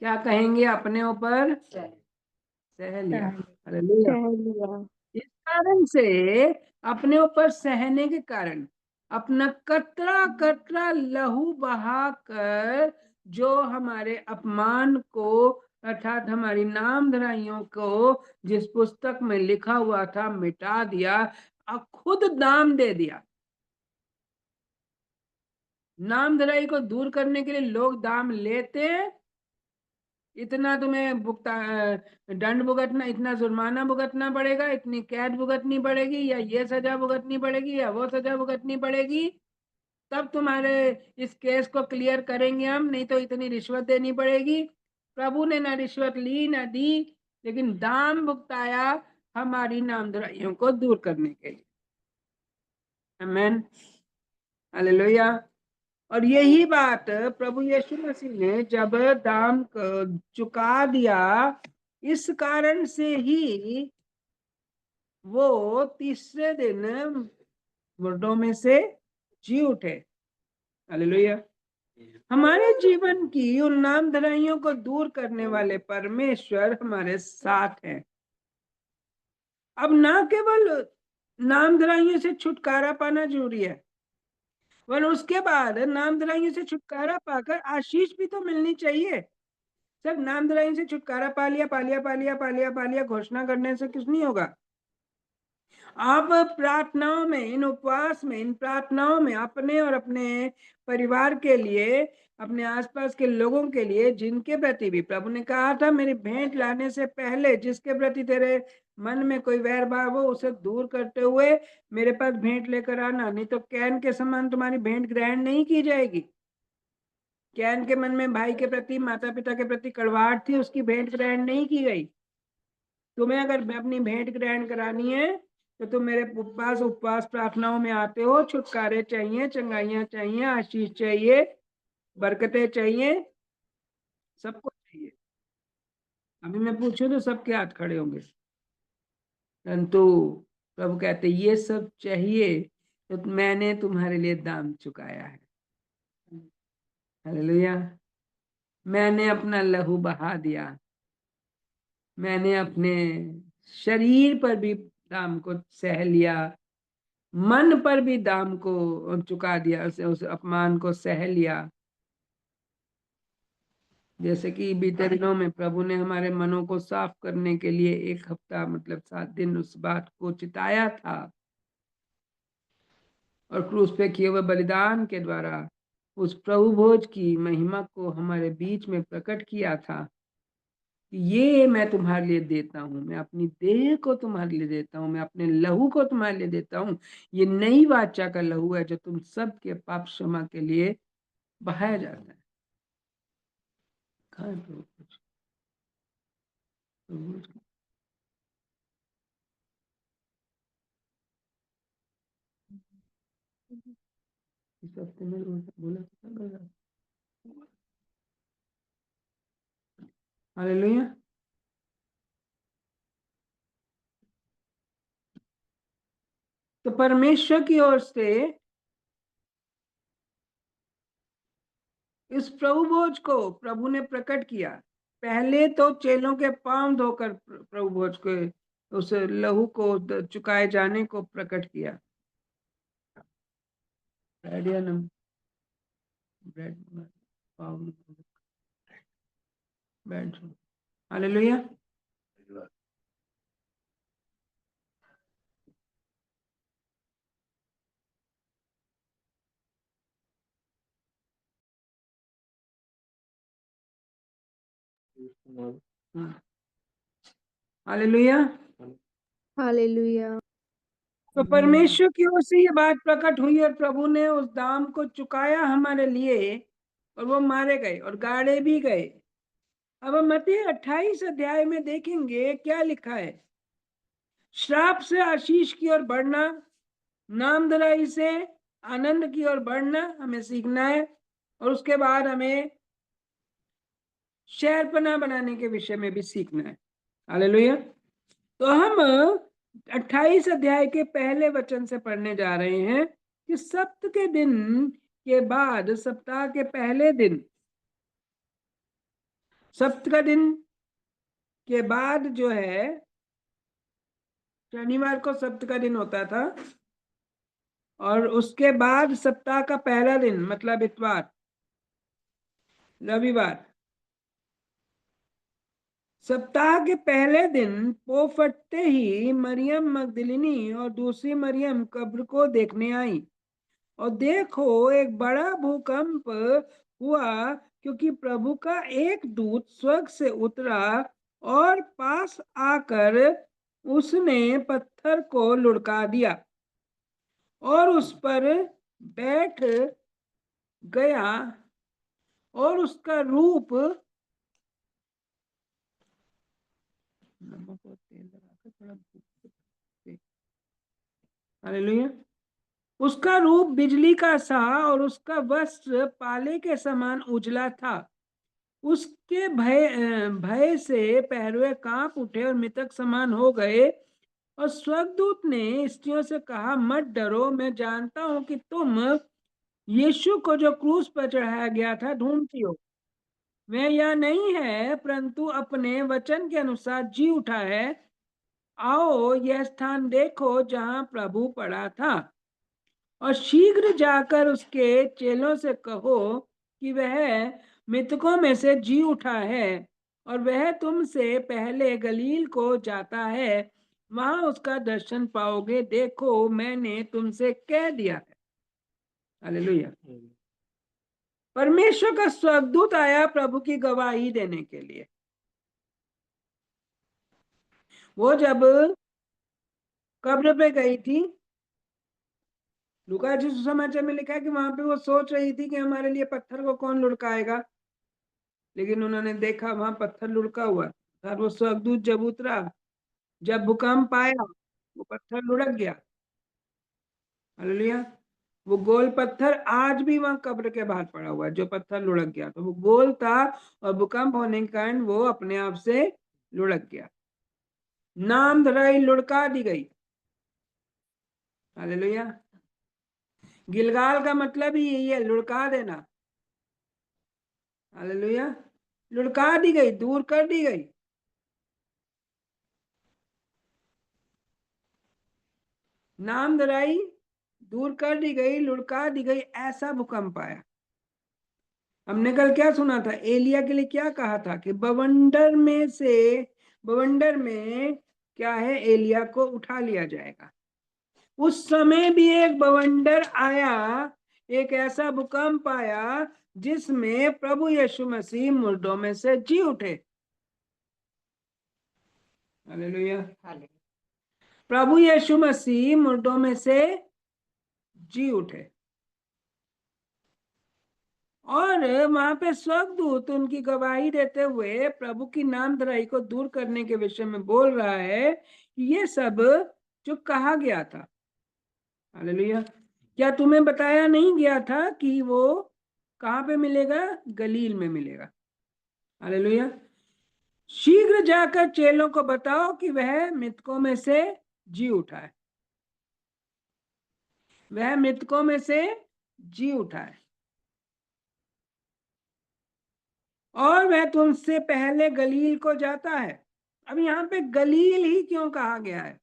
क्या कहेंगे? अपने ऊपर सह लिया। हालेलुया। इस कारण से, अपने ऊपर सहने के कारण, अपना कतरा कतरा लहू बहाकर जो हमारे अपमान को, अर्थात हमारी नामधराइयों को जिस पुस्तक में लिखा हुआ था मिटा दिया, और खुद दाम दे दिया। नामधराई को दूर करने के लिए लोग दाम लेते हैं। इतना तुम्हें दंड भुगतना, इतना जुर्माना भुगतना पड़ेगा, इतनी कैद भुगतनी पड़ेगी, या ये सजा भुगतनी पड़ेगी, या वो सजा भुगतनी पड़ेगी, तब तुम्हारे इस केस को क्लियर करेंगे हम, नहीं तो इतनी रिश्वत देनी पड़ेगी। प्रभु ने ना रिश्वत ली ना दी, लेकिन दाम भुगताया हमारी नामधराइयों को दूर करने के लिए। आमीन। हालेलुया। और यही बात प्रभु यीशु मसीह ने जब दाम चुका दिया, इस कारण से ही वो तीसरे दिन मुर्दों में से जी उठे। हालेलुया। हमारे जीवन की उन नामधराइयों को दूर करने वाले परमेश्वर हमारे साथ हैं। अब ना केवल नामधराइयों से छुटकारा पाना जरूरी है, पर उसके बाद नामधराइयों से छुटकारा पाकर आशीष भी तो मिलनी चाहिए। सिर्फ नामधराई से छुटकारा पा लिया, पा लिया, पा लिया, पा लिया, पा लिया घोषणा करने से कुछ नहीं होगा। आप प्रार्थनाओं में, इन उपवास में, इन प्रार्थनाओं में अपने और अपने परिवार के लिए, अपने आसपास के लोगों के लिए, जिनके प्रति भी प्रभु ने कहा था मेरी भेंट लाने से पहले जिसके प्रति तेरे मन में कोई वैर भाव हो उसे दूर करते हुए मेरे पास भेंट लेकर आना, नहीं तो कैन के समान तुम्हारी भेंट ग्रहण नहीं की जाएगी। कैन के मन में भाई के प्रति, माता पिता के प्रति कड़वाहट थी, उसकी भेंट ग्रहण नहीं की गई। तुम्हें अगर अपनी भेंट ग्रहण करानी है तो तुम मेरे पास उपवास प्रार्थनाओं में आते हो, छुटकारे चाहिए, चंगाइयां चाहिए, आशीष चाहिए, बरकतें चाहिए, सब कुछ चाहिए। अभी मैं पूछूं तो सबके हाथ खड़े होंगे, परंतु प्रभु कहते ये सब चाहिए तो मैंने तुम्हारे लिए दाम चुकाया है। हालेलुया। मैंने अपना लहू बहा दिया, मैंने अपने शरीर पर भी दाम को सह लिया, मन पर भी दाम को चुका दिया, उस अपमान को सह लिया। जैसे कि बीते दिनों में प्रभु ने हमारे मनों को साफ करने के लिए 1 हफ्ता, मतलब 7 दिन उस बात को चिताया था, और क्रूस पे किए हुए बलिदान के द्वारा उस प्रभु भोज की महिमा को हमारे बीच में प्रकट किया था। ये मैं तुम्हारे लिए देता हूँ, मैं अपनी देह को तुम्हारे लिए देता हूँ, मैं अपने लहू को तुम्हारे लिए देता हूँ। ये नई वाचा का लहू है जो तुम सबके पाप क्षमा के लिए बहाया जाता है। कुछ इस हफ्ते में बोला था। हालेलुया। तो परमेश्वर की ओर से इस प्रभु भोज को प्रभु ने प्रकट किया। पहले तो चेलों के पांव धोकर प्रभु भोज को उस लहू को चुकाए जाने को प्रकट किया। हालेलुया। हालेलुया। हालेलुया। तो परमेश्वर की ओर से ये बात प्रकट हुई और प्रभु ने उस दाम को चुकाया हमारे लिए, और वो मारे गए और गाड़े भी गए। अब हम मत्ती 28 अध्याय में देखेंगे क्या लिखा है। श्राप से आशीष की ओर बढ़ना, नामधराई से आनंद की ओर बढ़ना हमें सीखना है, और उसके बाद हमें शहरपना बनाने के विषय में भी सीखना है। हालेलुया। तो हम 28 अध्याय के पहले वचन से पढ़ने जा रहे हैं कि सप्त के दिन के बाद सप्ताह के पहले दिन, सप्त का दिन के बाद जो है शनिवार को सप्त का दिन होता था, और उसके बाद सप्ताह का पहला दिन मतलब इतवार, रविवार। सप्ताह के पहले दिन पो फटते ही मरियम मगदलिनी और दूसरी मरियम कब्र को देखने आई, और देखो एक बड़ा भूकंप हुआ, क्योंकि प्रभु का एक दूत स्वर्ग से उतरा और पास आकर उसने पत्थर को लुढ़का दिया और उस पर बैठ गया, और उसका रूप हालेलुया, उसका रूप बिजली का सा और उसका वस्त्र पाले के समान उजला था। उसके भय से पहरुए कांप उठे और मृतक समान हो गए। और स्वर्गदूत ने स्त्रियों से कहा, मत डरो, मैं जानता हूं कि तुम यीशु को जो क्रूस पर चढ़ाया गया था ढूंढती हो। वह यहाँ नहीं है, परंतु अपने वचन के अनुसार जी उठा है। आओ यह स्थान देखो जहां प्रभु पड़ा था, और शीघ्र जाकर उसके चेलों से कहो कि वह मृतकों में से जी उठा है, और वह तुमसे पहले गलील को जाता है, वहां उसका दर्शन पाओगे। देखो मैंने तुमसे कह दिया है। हालेलुया। परमेश्वर का स्वर्गदूत आया प्रभु की गवाही देने के लिए। वो जब कब्र पे गई थी, लूका जी सुसमाचार में लिखा है कि वहां पे वो सोच रही थी कि हमारे लिए पत्थर को कौन लुढ़काएगा, लेकिन उन्होंने देखा वहां पत्थर लुढ़का हुआ, और वो स्वर्गदूत जब उतरा, जब भूकंप आया, वो पत्थर लुढ़क गया। हालेलुया। वो गोल पत्थर आज भी वहां कब्र के बाहर पड़ा हुआ है, जो पत्थर लुढ़क गया, तो वो गोल था और भूकंप होने के कारण वो अपने आप से लुढ़क गया। नाम धराई लुढ़का दी गई। हालेलुया। गिलगाल का मतलब ही यही है, लुढ़का देना। हालेलुया। लुढ़का दी गई, दूर कर दी गई। नाम धराई, दूर कर दी गई, लुढ़का दी गई, ऐसा भूकंप आया। हमने कल क्या सुना था, एलिया के लिए क्या कहा था कि बवंडर में क्या है, एलिया को उठा लिया जाएगा। उस समय भी एक बवंडर आया, एक ऐसा भूकंप आया जिसमें प्रभु यीशु मसीह मुर्दों में से जी उठे। हालेलुया। प्रभु यीशु मसीह मुर्दों में से जी उठे, और वहां पे स्वर्गदूत उनकी गवाही देते हुए प्रभु की नामधराई को दूर करने के विषय में बोल रहा है कि ये सब जो कहा गया था। हालेलुया। क्या तुम्हें बताया नहीं गया था कि वो कहाँ पे मिलेगा? गलील में मिलेगा। हालेलुया। शीघ्र जाकर चेलों को बताओ कि वह मृतकों में से जी उठा है, वह मृतकों में से जी उठा है। और वह तुमसे पहले गलील को जाता है। अब यहाँ पे गलील ही क्यों कहा गया है?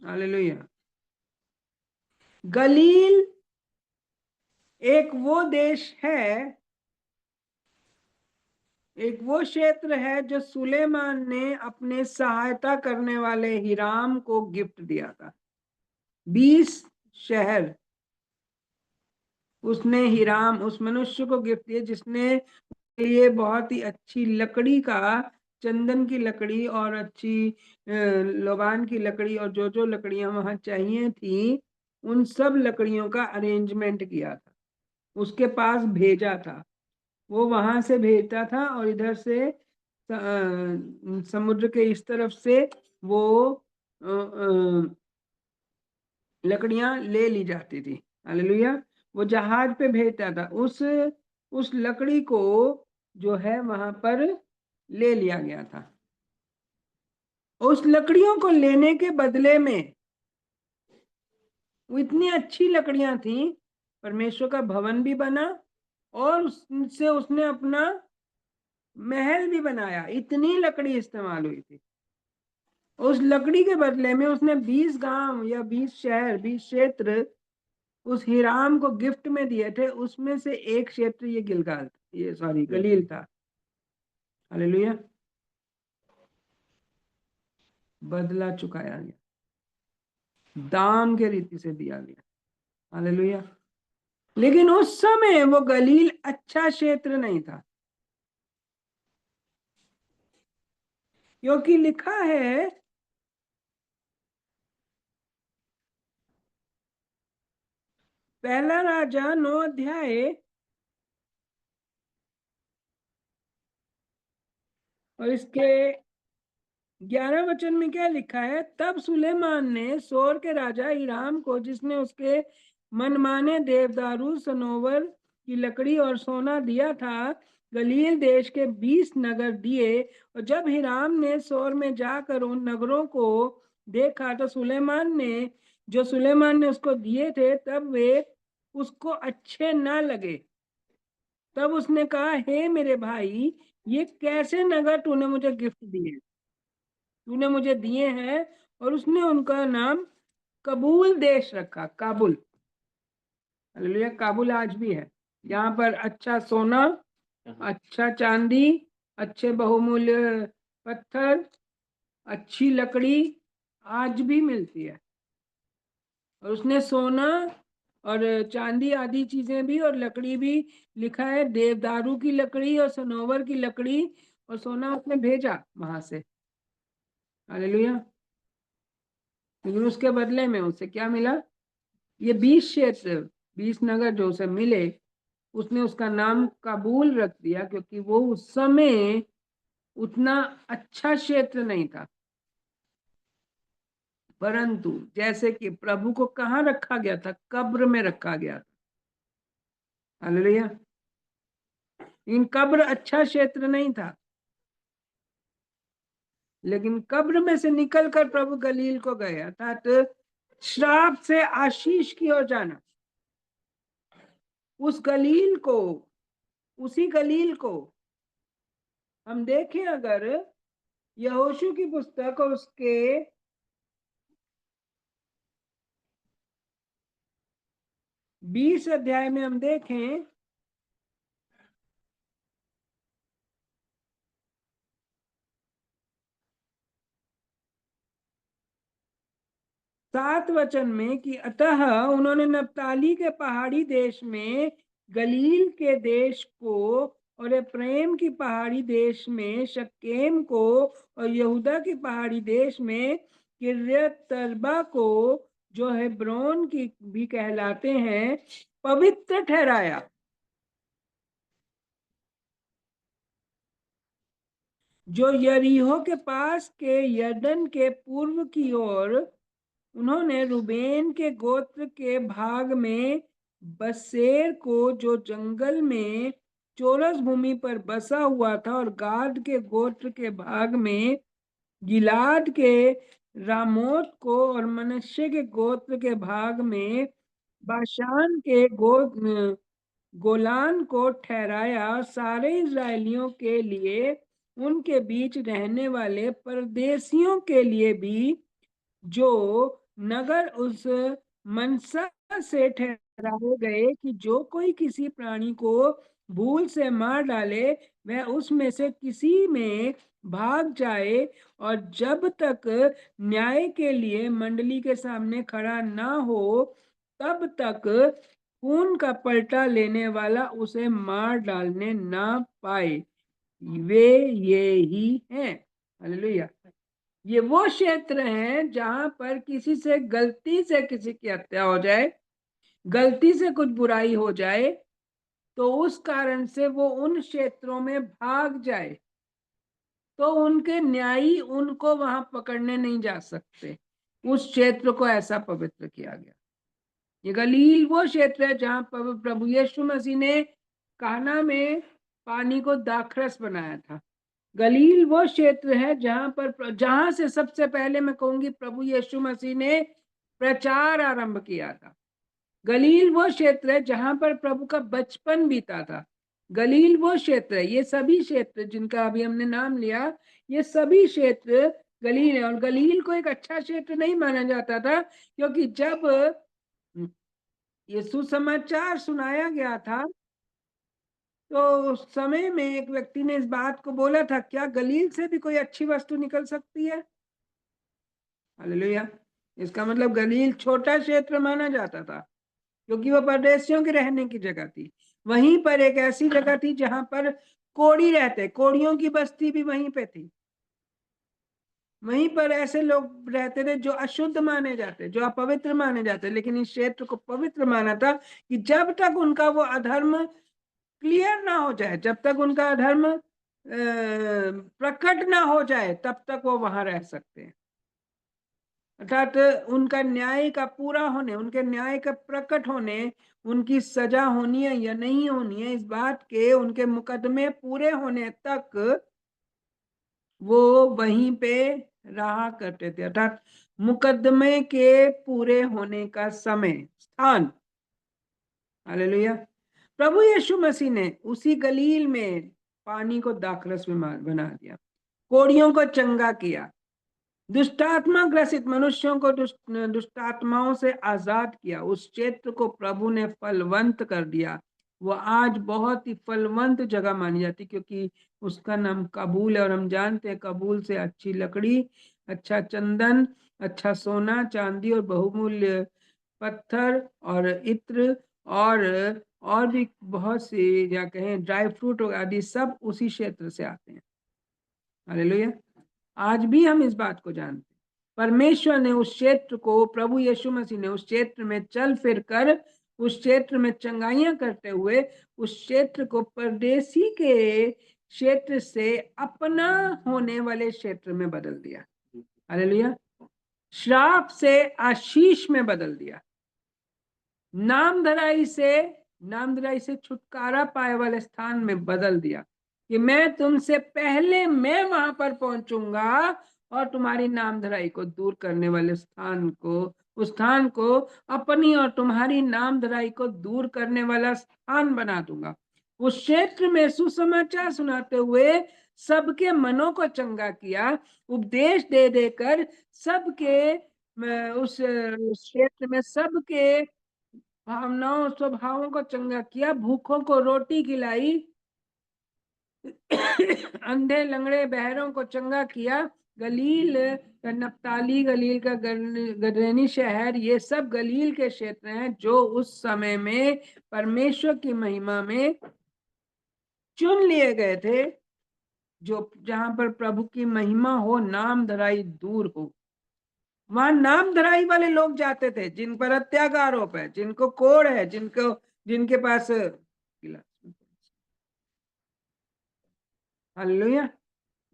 हालेलुया। गलील एक वो देश है, एक वो क्षेत्र है जो सुलेमान ने अपने सहायता करने वाले हिराम को गिफ्ट दिया था। 20 शहर उसने हिराम उस मनुष्य को गिफ्ट दिए, जिसने लिए बहुत ही अच्छी लकड़ी का, चंदन की लकड़ी और अच्छी लोबान की लकड़ी और जो जो लकड़ियां वहां चाहिए थी, उन सब लकड़ियों का अरेंजमेंट किया था, उसके पास भेजा था। वो वहां से भेजता था और इधर से समुद्र के इस तरफ से वो लकड़ियां ले ली जाती थी। हालेलुया। वो जहाज पे भेजता था, उस लकड़ी को जो है वहां पर ले लिया गया था। उस लकड़ियों को लेने के बदले में, वो इतनी अच्छी लकड़ियां थी, परमेश्वर का भवन भी बना और उससे उसने अपना महल भी बनाया। इतनी लकड़ी इस्तेमाल हुई थी। उस लकड़ी के बदले में उसने 20 गांव या 20 शहर, 20 क्षेत्र उस हिराम को गिफ्ट में दिए थे। उसमें से एक क्षेत्र ये गिलगाल, ये सॉरी गलील था। हालेलुया। बदला चुकाया गया, दाम के रीति से दिया गया। हालेलुया। लेकिन उस समय वो गलील अच्छा क्षेत्र नहीं था, क्योंकि लिखा है पहला राजा 9 अध्याय और इसके 11 वचन में क्या लिखा है? तब सुलेमान ने सोर के राजा हिराम को, जिसने उसके मनमाने देवदारू, सनोवर की लकड़ी और सोना दिया था, गलील देश के 20 नगर दिए। और जब हिराम ने सोर में जाकर उन नगरों को देखा तो सुलेमान ने उसको दिए थे, तब वे उसको अच्छे ना लगे। तब उसने कहा, हे मेरे भाई, ये कैसे नगर तूने मुझे गिफ्ट दिए हैं? और उसने उनका नाम कबूल देश रखा। काबुल, हालेलुया। काबुल आज भी है। यहाँ पर अच्छा सोना, अच्छा चांदी, अच्छे बहुमूल्य पत्थर, अच्छी लकड़ी आज भी मिलती है। और उसने सोना और चांदी आदि चीजें भी और लकड़ी भी, लिखा है देवदारू की लकड़ी और सनोवर की लकड़ी और सोना उसने भेजा वहां से। हालेलुया। लेकिन उसके बदले में उसे क्या मिला? ये 20 क्षेत्र, 20 नगर जो उसे मिले, उसने उसका नाम काबुल रख दिया, क्योंकि वो उस समय उतना अच्छा क्षेत्र नहीं था। परंतु जैसे कि प्रभु को कहाँ रखा गया था? कब्र में रखा गया था। हालेलुया। इन कब्र अच्छा क्षेत्र नहीं था, लेकिन कब्र में से निकलकर प्रभु गलील को गए, अर्थात श्राप से आशीष की ओर जाना। उसी गलील को हम देखें, अगर यहोशू की पुस्तक और उसके 20 अध्याय में हम देखें, 7 वचन में कि अतः उन्होंने नप्ताली के पहाड़ी देश में, गलील के देश को और एप्रैम की पहाड़ी देश में शक्केम को और यहूदा की पहाड़ी देश में किर्यत तर्बा को, जो हेब्रोन की भी कहलाते हैं, पवित्र ठहराया। जो यरीहो के पास के यरदन के पूर्व की ओर, उन्होंने रूबेन के गोत्र के भाग में बसेर को, जो जंगल में चौरस भूमि पर बसा हुआ था, और गाद के गोत्र के भाग में गिलाद के रामोत को, और मनश्शे के गोत्र के भाग में बाशान के गोलान को ठहराया सारे इजरायलियों के लिए, उनके बीच रहने वाले परदेशियों के लिए भी, जो नगर उस मनसा से ठहराए गए कि जो कोई किसी प्राणी को भूल से मार डाले, वह उसमें से किसी में भाग जाए, और जब तक न्याय के लिए मंडली के सामने खड़ा ना हो, तब तक खून का पलटा लेने वाला उसे मार डालने ना पाए। वे ये ही हैं। हालेलुया। ये वो क्षेत्र हैं जहां पर किसी से गलती से किसी की हत्या हो जाए, गलती से कुछ बुराई हो जाए, तो उस कारण से वो उन क्षेत्रों में भाग जाए, तो उनके न्यायी उनको वहां पकड़ने नहीं जा सकते। उस क्षेत्र को ऐसा पवित्र किया गया। ये गलील वो क्षेत्र है जहां प्रभु यीशु मसीह ने काना में पानी को दाखरस बनाया था। गलील वो क्षेत्र है जहां से सबसे पहले मैं कहूंगी प्रभु यीशु मसीह ने प्रचार आरंभ किया था। गलील वो क्षेत्र है जहां पर प्रभु का बचपन बीता था। गलील वो क्षेत्र है, ये सभी क्षेत्र जिनका अभी हमने नाम लिया, ये सभी क्षेत्र गलील है। और गलील को एक अच्छा क्षेत्र नहीं माना जाता था, क्योंकि जब ये सुसमाचार सुनाया गया था, तो उस समय में एक व्यक्ति ने इस बात को बोला था, क्या गलील से भी कोई अच्छी वस्तु निकल सकती है? हालेलुया। इसका मतलब गलील छोटा क्षेत्र माना जाता था, क्योंकि वो परदेशियों के रहने की जगह थी। वहीं पर एक ऐसी जगह थी जहां पर कोढ़ी रहते, कोढ़ियों की बस्ती भी वहीं पे थी। वहीं पर ऐसे लोग रहते थे जो अशुद्ध माने जाते, जो अपवित्र माने जाते, लेकिन इस क्षेत्र को पवित्र माना था कि जब तक उनका वो अधर्म क्लियर ना हो जाए, जब तक उनका धर्म प्रकट ना हो जाए, तब तक वो वहां रह सकते हैं। अर्थात उनका न्याय का पूरा होने, उनके न्याय का प्रकट होने, उनकी सजा होनी है या नहीं होनी है, इस बात के उनके मुकदमे पूरे होने तक वो वहीं पे रहा करते थे। अर्थात मुकदमे के पूरे होने का समय, स्थान। हालेलुया। प्रभु यीशु मसीह ने उसी गलील में पानी को दाखरस में बना दिया, कोढ़ियों को चंगा किया, दुष्टात्मा ग्रसित मनुष्यों को दुष्टात्माओं से आजाद किया। उस क्षेत्र को प्रभु ने फलवंत कर दिया। वो आज बहुत ही फलवंत जगह मानी जाती, क्योंकि उसका नाम कबूल है, और हम जानते हैं कबूल से अच्छी लकड़ी, अच्छा चंदन, अच्छा सोना चांदी और बहुमूल्य पत्थर और इत्र और भी बहुत सी, या कहें ड्राई फ्रूट आदि, सब उसी क्षेत्र से आते हैं। हालेलुया। आज भी हम इस बात को जानते हैं, परमेश्वर ने उस क्षेत्र को, प्रभु यीशु मसीह ने उस क्षेत्र में चल फिर कर, उस क्षेत्र में चंगाइयां करते हुए, उस क्षेत्र को परदेशी के क्षेत्र से अपना होने वाले क्षेत्र में बदल दिया। हालेलुया। श्राप से आशीष में बदल दिया। नामधराई से छुटकारा पाए वाले स्थान में बदल दिया, कि मैं तुमसे पहले मैं वहां पर पहुंचूंगा और तुम्हारी नामधराई को दूर करने वाले उस स्थान को अपनी और तुम्हारी नामधराई को दूर करने वाला स्थान बना दूंगा। उस क्षेत्र में सुसमाचार सुनाते हुए सबके मनों को चंगा किया, उपदेश दे देकर सबके उस क्षेत्र में सबके भावनाओं स्वभावों को चंगा किया, भूखों को रोटी खिलाई, अंधे लंगड़े बहरों को चंगा किया। गलील का नप्ताली, गलील का गदरेनी शहर, ये सब गलील के क्षेत्र हैं जो उस समय में परमेश्वर की महिमा में चुन लिए गए थे, जो जहां पर प्रभु की महिमा हो, नाम धराई दूर हो। वहां नाम धराई वाले लोग जाते थे जिन पर हत्या का आरोप है, जिनको कोढ़ है, जिनके पास हालेलुया,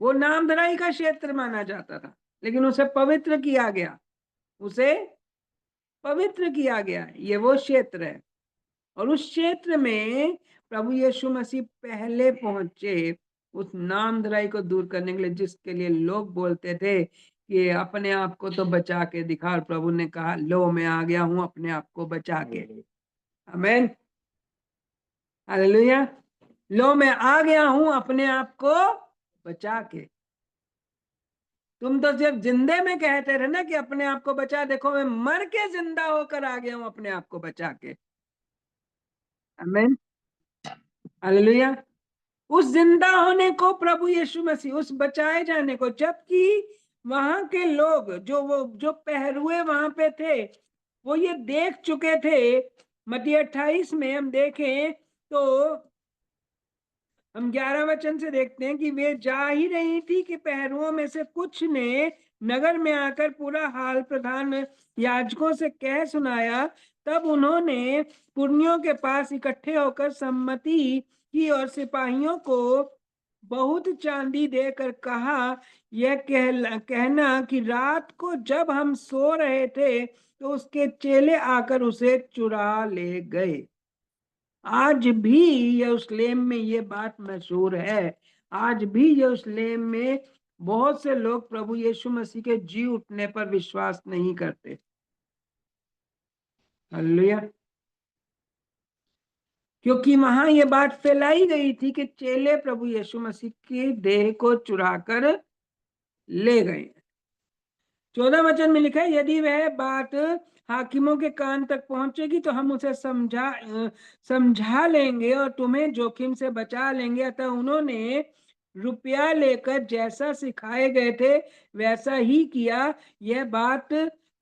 वो नाम धराई का क्षेत्र माना जाता था, लेकिन उसे पवित्र किया गया, उसे पवित्र किया गया। ये वो क्षेत्र है, और उस क्षेत्र में प्रभु यीशु मसीह पहले पहुंचे उस नाम धराई को दूर करने के लिए, जिसके लिए लोग बोलते थे कि अपने आप को तो बचा के दिखा। प्रभु ने कहा, लो मैं आ गया हूं अपने आप को बचा के। आमीन। हालेलुया। लो मैं आ गया हूं अपने आप को बचा के। तुम तो सिर्फ जिंदे में कहते रहे ना कि अपने आप को बचा, देखो मैं मर के जिंदा होकर आ गया हूं अपने आप को बचा के। आमीन। हालेलुया। उस जिंदा होने को प्रभु यीशु मसीह, उस बचाए जाने को, जबकि वहां के लोग जो पहरुए वहां पे थे वो ये देख चुके थे। मत्ती 28 में हम देखें तो हम 11 वचन से देखते हैं कि वे जा ही रही थी कि पहरुओं में से कुछ ने नगर में आकर पूरा हाल प्रधान याजकों से कह सुनाया। तब उन्होंने पुरनियों के पास इकट्ठे होकर सम्मति की और सिपाहियों को बहुत चांदी देकर कहा, यह कहना कि रात को जब हम सो रहे थे तो उसके चेले आकर उसे चुरा ले गए। आज भी यरूशलेम में ये बात मशहूर है। आज भी यरूशलेम में बहुत से लोग प्रभु यीशु मसीह के जी उठने पर विश्वास नहीं करते। हालेलुया। क्योंकि वहां ये बात फैलाई गई थी कि चेले प्रभु यीशु मसीह की देह को चुरा कर ले गए। 14 वचन में लिखा है, यदि वह बात हाकिमों के कान तक पहुंचेगी तो हम उसे समझा लेंगे और तुम्हें जोखिम से बचा लेंगे। अतः उन्होंने रुपया लेकर जैसा सिखाए गए थे वैसा ही किया। यह बात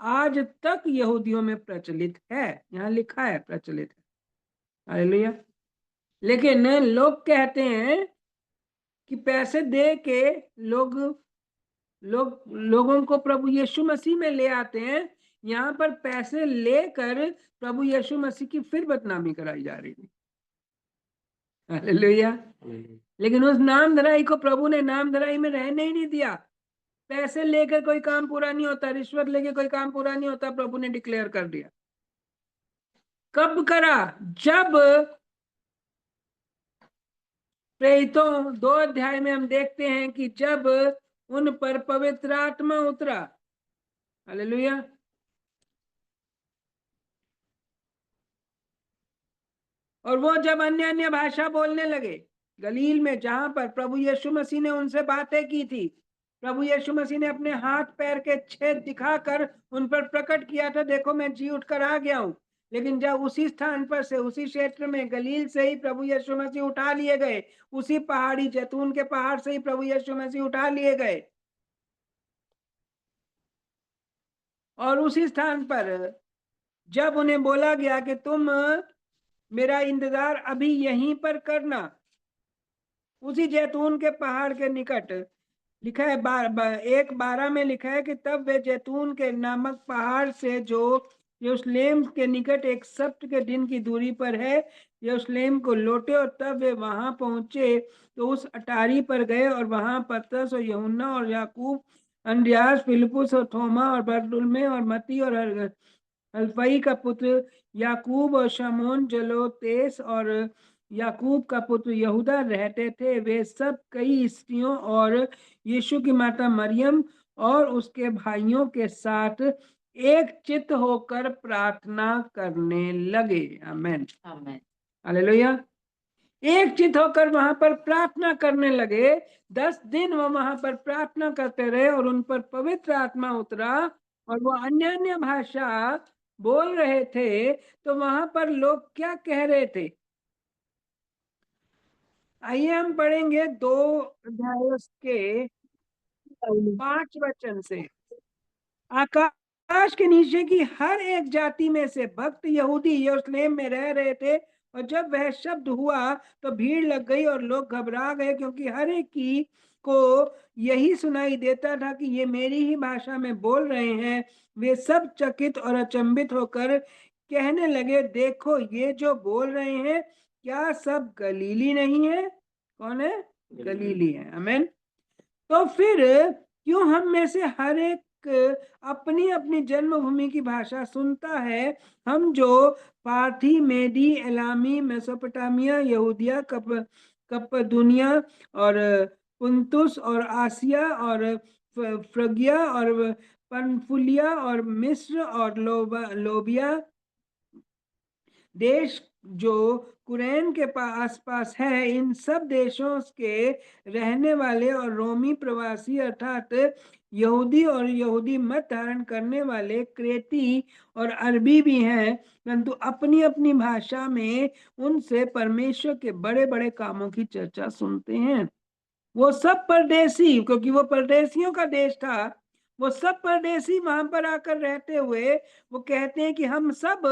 आज तक यहूदियों में प्रचलित है। यहाँ लिखा है प्रचलित है। हालेलुया। लेकिन लोग कहते हैं कि पैसे दे के लोगों को प्रभु यीशु मसीह में ले आते हैं। यहाँ पर पैसे लेकर प्रभु यीशु मसीह की फिर बदनामी कराई जा रही है। हालेलुया। लेकिन उस नामधराई को प्रभु ने नामधराई में रहने ही नहीं दिया। पैसे लेकर कोई काम पूरा नहीं होता, रिश्वत लेके कोई काम पूरा नहीं होता, प्रभु ने डिक्लेयर कर दिया। कब करा? जब प्रेरितों 2 अध्याय में हम देखते हैं कि जब उन पर पवित्र आत्मा उतरा। हालेलुया। और वो जब अन्य अन्य भाषा बोलने लगे गलील में, जहां पर प्रभु यीशु मसीह ने उनसे बातें की थी, प्रभु यीशु मसीह ने अपने हाथ पैर के छेद दिखाकर उन पर प्रकट किया था, देखो मैं जी उठकर आ गया हूं। लेकिन जब उसी स्थान पर से, उसी क्षेत्र में गलील से ही प्रभु यीशु मसीह उठा लिए गए, उसी पहाड़ी जैतून के पहाड़ से ही प्रभु यीशु मसीह उठा लिए गए। और उसी स्थान पर जब उन्हें बोला गया कि तुम मेरा इंतजार अभी यहीं पर करना, उसी जैतून के पहाड़ के निकट लिखा है 1:12 में लिखा है कि तब वे जैतून के नामक पहाड़ से जो यरूशलेम के निकट एक सप्त के दिन की दूरी पर है, यरूशलेम को लौटे। और तब वे वहां पहुंचे तो उस अटारी पर गए और वहां पतरस और यूहन्ना और याकूब, अंद्रयास, फिलिपुस और थोमा और बरतुल्मै और मत्ती और हलफई का पुत्र याकूब और शमौन जलोतेस और याकूब का पुत्र यहूदा रहते थे। वे सब कई स्त्रियों और यीशु की माता मरियम और उसके भाइयों के साथ एक चित्त होकर प्रार्थना करने लगे। आमेन। आमेन। हालेलुया। एक चित्त होकर वहां पर प्रार्थना करने लगे। 10 दिन वो वहां पर प्रार्थना करते रहे और उन पर पवित्र आत्मा उतरा और वो अन्य अन्य भाषा बोल रहे थे। तो वहां पर लोग क्या कह रहे थे? आइए हम पढ़ेंगे 2 अध्याय के 5 वचन से। आकाश के नीचे की हर एक जाति में से भक्त यहूदी यरूशलेम में रह रहे थे। और जब वह शब्द हुआ तो भीड़ लग गई और लोग घबरा गए, क्योंकि हर एक की को यही सुनाई देता था कि ये मेरी ही भाषा में बोल रहे हैं। वे सब चकित और अचंभित होकर कहने लगे, देखो ये जो बोल रहे हैं क्या सब गलीली नहीं है? कौन है? गलीली है। आमीन। तो फिर क्यों हम में से हर एक अपनी अपनी जन्मभूमि की भाषा सुनता है? हम जो पार्थी, मेदी, एलामी, मेसोपोटामिया, यहूदिया, कप्पदुनिया और पुंतुस और आसिया और फ्रगिया और पनफुलिया और मिस्र और लोबिया देश, जो कुरैन के आसपास है, इन सब देशों के रहने वाले और रोमी प्रवासी अर्थात यहूदी और यहूदी मत धारण करने वाले क्रेती और अरबी भी हैं, परंतु अपनी अपनी भाषा में उनसे परमेश्वर के बड़े बड़े कामों की चर्चा सुनते हैं। वो सब परदेसी, क्योंकि वो परदेसियों का देश था, वो सब परदेसी वहां पर आकर रहते हुए वो कहते हैं कि हम सब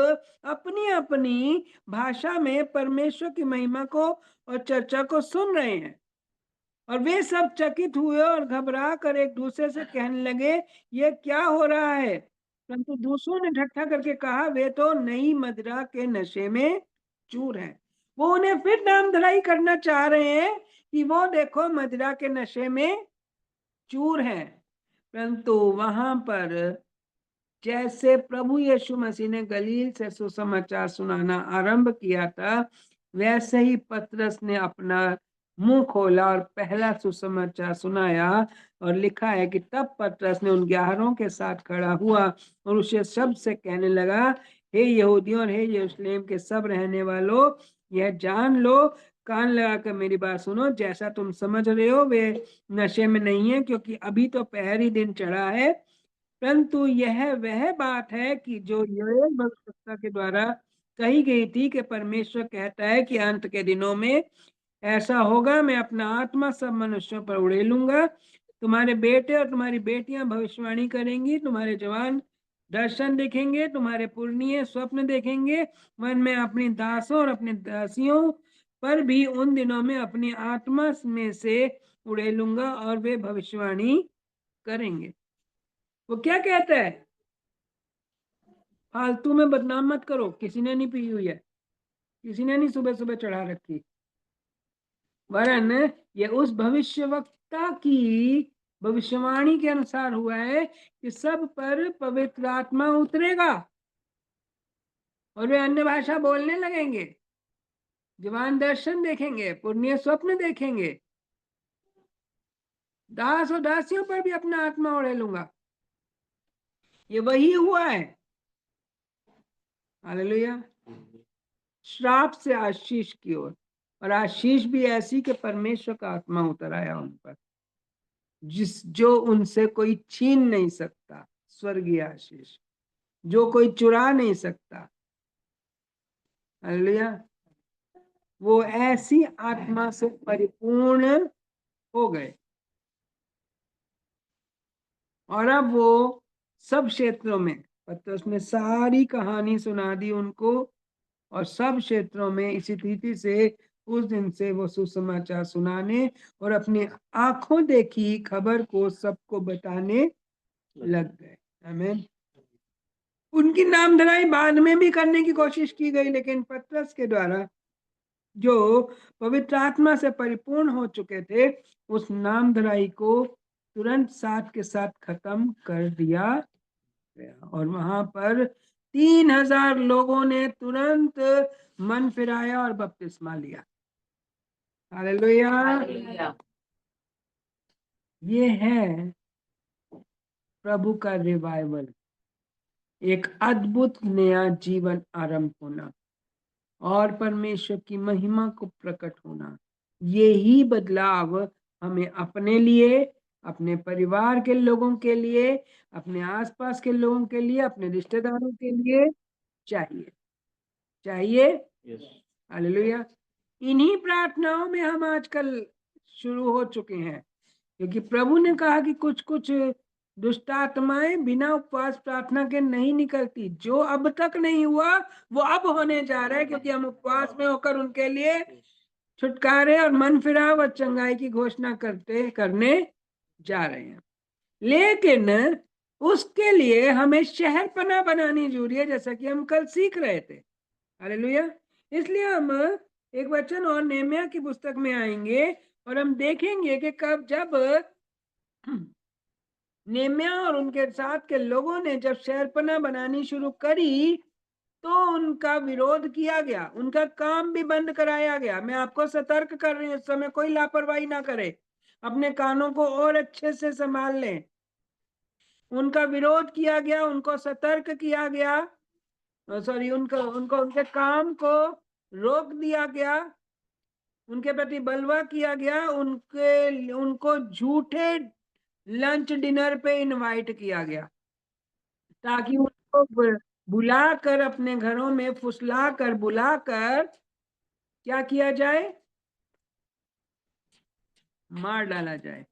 अपनी अपनी भाषा में परमेश्वर की महिमा को और चर्चा को सुन रहे हैं। और वे सब चकित हुए और घबरा कर एक दूसरे से कहने लगे, ये क्या हो रहा है? परंतु दूसरों ने ठट्ठा करके कहा, वे तो नई मदिरा के नशे में चूर हैं। वो उन्हें फिर नाम धराई करना चाह रहे हैं कि वो देखो मदिरा के नशे में चूर हैं। परंतु वहां पर जैसे प्रभु यीशु मसीह ने गलील से सुसमाचार सुनाना आरंभ किया था, वैसे ही पतरस ने अपना मुंह खोला और पहला सुसमाचार सुनाया। और लिखा है कि तब पतरस ने उन 11 के साथ खड़ा हुआ और उसे शब्द से कहने लगा, हे यहूदियों और हे यरूशलेम के सब रहने वालों, यह जान लो, कान लगाकर मेरी बात सुनो, जैसा तुम समझ रहे हो वे नशे में नहीं है, क्योंकि अभी तो पहली दिन चढ़ा है, परंतु यह वह बात है कि जो योएल भविष्यवक्ता के द्वारा कही गई थी कि परमेश्वर कहता है कि अंत के दिनों में ऐसा होगा, मैं अपना आत्मा सब मनुष्यों पर उड़ेलूंगा, तुम्हारे बेटे और तुम्हारी बेटियां भविष्यवाणी करेंगी, तुम्हारे जवान दर्शन देखेंगे, तुम्हारे पुरनिये स्वप्न देखेंगे, मन में अपनी दासों और अपने दासियों पर भी उन दिनों में अपनी आत्मा में से उड़ेलूंगा और वे भविष्यवाणी करेंगे। वो क्या कहता है? फालतू में बदनाम मत करो, किसी ने नहीं पी हुई है, किसी ने नहीं सुबह सुबह चढ़ा रखी, वरन ये उस भविष्यवक्ता की भविष्यवाणी के अनुसार हुआ है कि सब पर पवित्र आत्मा उतरेगा और वे अन्य भाषा बोलने लगेंगे, जवान दर्शन देखेंगे, पुण्य स्वप्न देखेंगे, दास और दासियों पर भी अपना आत्मा उड़ेलूंगा। ये वही हुआ है। हालेलुया। श्राप से आशीष की ओर, और आशीष भी ऐसी कि परमेश्वर का आत्मा उतर आया उन पर, जो उनसे कोई छीन नहीं सकता, स्वर्गीय आशीष जो कोई चुरा नहीं सकता। हालेलुया। वो ऐसी आत्मा से परिपूर्ण हो गए और अब वो सब क्षेत्रों में, पतरस ने सारी कहानी सुना दी उनको, और सब क्षेत्रों में इसी रीति से उस दिन से वो सुसमाचार सुनाने और अपनी आंखों देखी खबर को सबको बताने लग गए। आमीन। उनकी नाम धराई बाद में भी करने की कोशिश की गई, लेकिन पतरस के द्वारा जो पवित्र आत्मा से परिपूर्ण हो चुके थे, उस नाम धराई को तुरंत साथ के साथ खत्म कर दिया गया। और वहां पर 3000 लोगों ने तुरंत मन फिराया और बपतिस्मा लिया। हालेलुया। ये है प्रभु का रिवाइवल, एक अद्भुत नया जीवन आरंभ होना और परमेश्वर की महिमा को प्रकट होना। यही बदलाव हमें अपने लिए, अपने परिवार के लोगों के लिए, अपने आसपास के लोगों के लिए, अपने रिश्तेदारों के लिए चाहिए। हालेलुया। इन्हीं प्रार्थनाओं में हम आजकल शुरू हो चुके हैं, क्योंकि प्रभु ने कहा कि कुछ कुछ दुष्ट आत्माएं बिना उपवास प्रार्थना के नहीं निकलती। जो अब तक नहीं हुआ वो अब होने जा रहा है, क्योंकि हम उपवास में होकर उनके लिए छुटकारे और मन फिराव और चंगाई की घोषणा करने जा रहे हैं। लेकिन उसके लिए हमें शहरपना बनानी जरूरी है, जैसा कि हम कल सीख रहे थे। हालेलुया। इसलिए हम एक वचन और नेहमिया की पुस्तक में आएंगे और हम देखेंगे कि कब जब नेहमिया और उनके साथ के लोगों ने जब शहरपना बनानी शुरू करी तो उनका विरोध किया गया, उनका काम भी बंद कराया गया। मैं आपको सतर्क कर रही हूं, इस समय कोई लापरवाही ना करे, अपने कानों को और अच्छे से संभाल लें। उनका विरोध किया गया, उनको सतर्क किया गया, सॉरी उनको उनके काम को रोक दिया गया, उनके प्रति बलवा किया गया, उनको झूठे लंच डिनर पे इनवाइट किया गया, ताकि उनको बुलाकर अपने घरों में फुसलाकर बुलाकर क्या किया जाए, मार डाला जाए।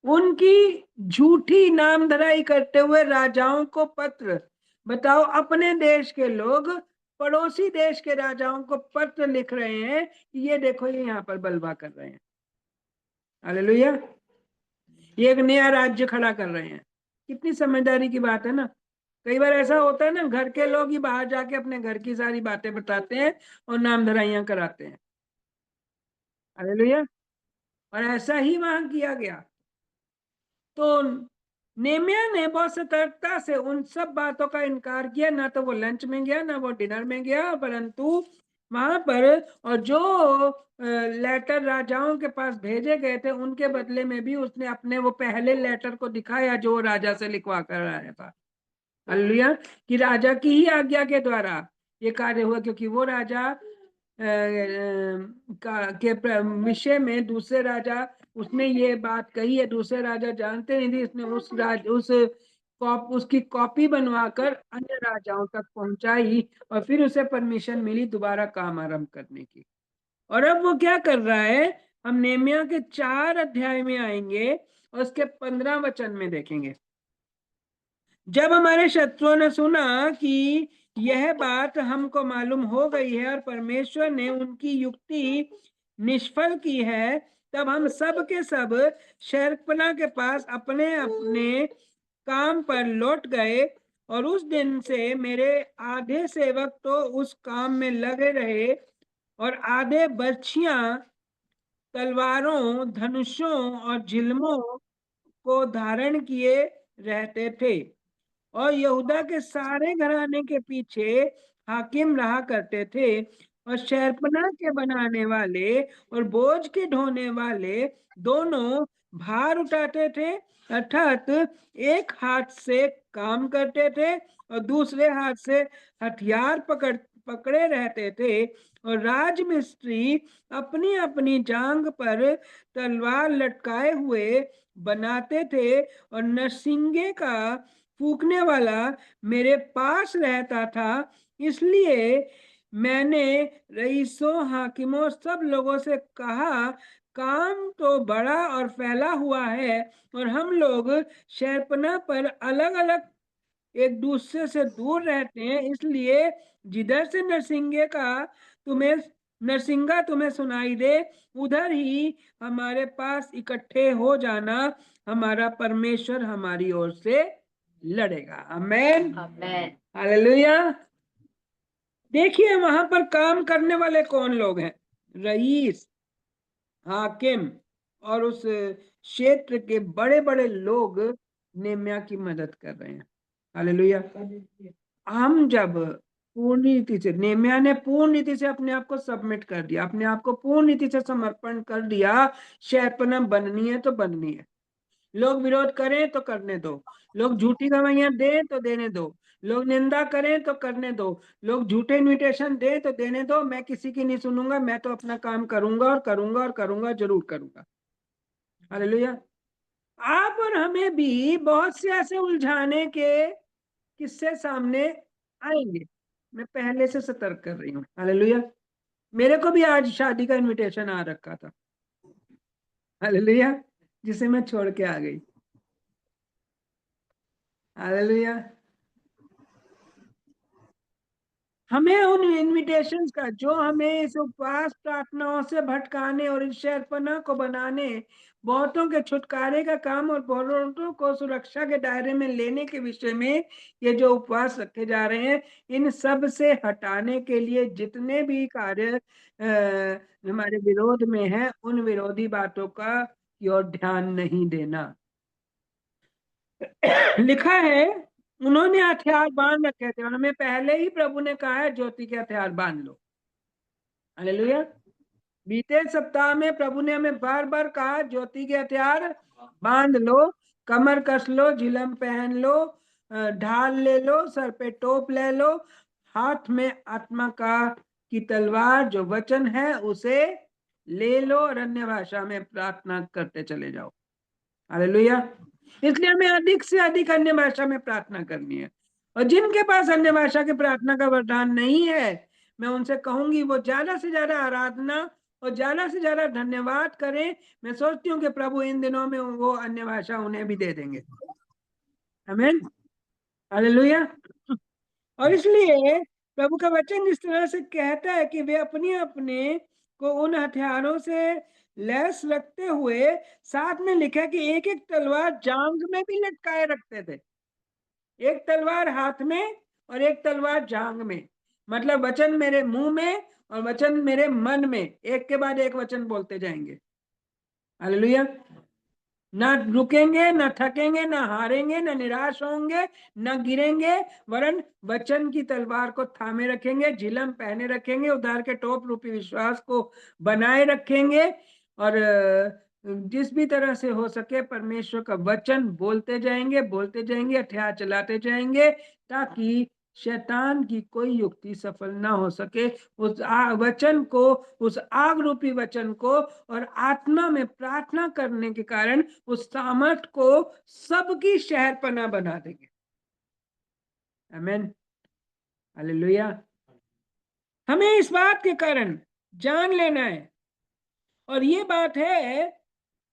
उनकी झूठी नामधराई करते हुए राजाओं को पत्र, बताओ, अपने देश के लोग पड़ोसी देश के राजाओं को पत्र लिख रहे हैं कि ये देखो ये यहाँ पर बलवा कर रहे हैं, हालेलुया, ये एक नया राज्य खड़ा कर रहे हैं। कितनी समझदारी की बात है ना। कई बार ऐसा होता है ना, घर के लोग ही बाहर जाके अपने घर की सारी बातें बताते हैं और नामधराइयां कराते हैं, हालेलुया। और ऐसा ही वहां किया गया। तो नेमिया ने बहुत सतर्कता से उन सब बातों का इनकार किया, ना तो वो लंच में गया ना वो डिनर में गया, परंतु वहां पर और जो लेटर राजाओं के पास भेजे गए थे उनके बदले में भी उसने अपने वो पहले लेटर को दिखाया जो राजा से लिखवा कर आया था, हालेलुया, कि राजा की ही आज्ञा के द्वारा ये कार्य हुआ, क्योंकि वो राजा के विषय में दूसरे राजा, उसने ये बात कही है, दूसरे राजा जानते नहीं थे, इसने उसकी कॉपी बनवाकर अन्य राजाओं तक पहुंचाई और फिर उसे परमिशन मिली दोबारा काम आरंभ करने की। और अब वो क्या कर रहा है, हम नेमिया के 4 अध्याय में आएंगे और उसके 15 वचन में देखेंगे। जब हमारे शत्रुओं ने सुना कि यह बात हमको मालूम हो गई है और परमेश्वर ने उनकी युक्ति निष्फल की है, तब हम सब के सब शहरपनाह के पास अपने अपने काम पर लौट गए, और उस दिन से मेरे आधे सेवक तो उस काम में लगे रहे और आधे बर्छियां, तलवारों, धनुषों और झिलमों को धारण किए रहते थे, और यहूदा के सारे घराने के पीछे हाकिम रहा करते थे, और शहरपनाह के बनाने वाले और बोझ के ढोने वाले दोनों भार उठाते थे, अर्थात एक हाथ से काम करते थे और दूसरे हाथ से हथियार पकड़े रहते थे, और राजमिस्त्री अपनी अपनी जांग पर तलवार लटकाए हुए बनाते थे, और नरसिंगे का फूकने वाला मेरे पास रहता था। इसलिए मैंने रईसों, हाकिमों, सब लोगों से कहा, काम तो बड़ा और फैला हुआ है और हम लोग शहरपनाह पर अलग अलग एक दूसरे से दूर रहते हैं, इसलिए जिधर से नरसिंगा तुम्हें सुनाई दे उधर ही हमारे पास इकट्ठे हो जाना, हमारा परमेश्वर हमारी ओर से लड़ेगा। आमेन, आमेन, हालेलुया। देखिए वहां पर काम करने वाले कौन लोग हैं, रईस, हाकिम और उस क्षेत्र के बड़े बड़े लोग नेमिया की मदद कर रहे हैं, हालेलुया। हम जब पूर्ण रीति से, नेमिया ने पूर्ण रीति से अपने आप को सबमिट कर दिया, अपने आप को पूर्ण रीति से समर्पण कर दिया, शहरपनाह बननी है तो बननी है, लोग विरोध करें तो करने दो, लोग झूठी गवाहियां दें तो देने दो, लोग निंदा करें तो करने दो, लोग झूठे इन्विटेशन दें तो देने दो, मैं किसी की नहीं सुनूंगा, मैं तो अपना काम करूंगा और करूंगा और करूंगा, जरूर करूंगा, हालेलुया। आप और हमें भी बहुत से ऐसे उलझाने के किस्से सामने आएंगे, मैं पहले से सतर्क कर रही हूँ, हालेलुया। मेरे को भी आज शादी का इनविटेशन आ रखा था, हालेलुया, जिसे मैं छोड़ के आ गई, हालेलुया। हमें उन इनविटेशंस का, जो हमें इस उपवास प्रार्थनाओं से भटकाने और इस शहरपनाह को बनाने, बहुतों के छुटकारे का काम और बहुतों को सुरक्षा के दायरे में लेने के विषय में ये जो उपवास रखे जा रहे हैं, इन सब से हटाने के लिए जितने भी कार्य हमारे विरोध में है, उन विरोधी बातों का की ओर ध्यान नहीं देना। लिखा है उन्होंने हथियार बांध रखे थे, और हमें पहले ही प्रभु ने कहा है ज्योति के हथियार बांध लो, हालेलुया। बीते सप्ताह में प्रभु ने हमें बार बार कहा ज्योति के हथियार बांध लो, कमर कस लो, झिलम पहन लो, ढाल ले लो, सर पे टोप ले लो, हाथ में आत्मा का की तलवार जो वचन है उसे ले लो और अन्य भाषा में प्रार्थना करते चले जाओ। हालेलुया। इसलिए हमें अधिक से अधिक अन्य भाषा में प्रार्थना करनी है। और जिनके पास अन्य भाषा की प्रार्थना का वरदान नहीं है, मैं उनसे कहूंगी वो ज्यादा से ज्यादा आराधना और ज्यादा से ज्यादा धन्यवाद करें। मैं सोचती हूँ कि प्रभु इन दिनों में वो अन्य भाषा उन्हें भी दे देंगे। आमीन। हालेलुया। और इसलिए प्रभु का वचन इस तरह से कहता है कि वे अपने अपने को उन हथियारों से लैस रखते हुए, साथ में लिखा कि एक एक तलवार जांग में भी लटकाए रखते थे। एक तलवार हाथ में और एक तलवार जांग में, मतलब वचन मेरे मुंह में और वचन मेरे मन में, एक के बाद एक वचन बोलते जाएंगे। हालेलुया। ना रुकेंगे, ना थकेंगे, ना हारेंगे, ना निराश होंगे, ना गिरेंगे, वरन वचन की तलवार को थामे रखेंगे, झिलम पहने रखेंगे, उद्धार के टोप रूपी विश्वास को बनाए रखेंगे और जिस भी तरह से हो सके परमेश्वर का वचन बोलते जाएंगे, हथियार चलाते जाएंगे, ताकि शैतान की कोई युक्ति सफल ना हो सके। उस वचन को, उस आग रूपी वचन को और आत्मा में प्रार्थना करने के कारण उस सामर्थ को सबकी शहरपना बना देंगे। आमीन। हालेलुया। हमें इस बात के कारण जान लेना है, और ये बात है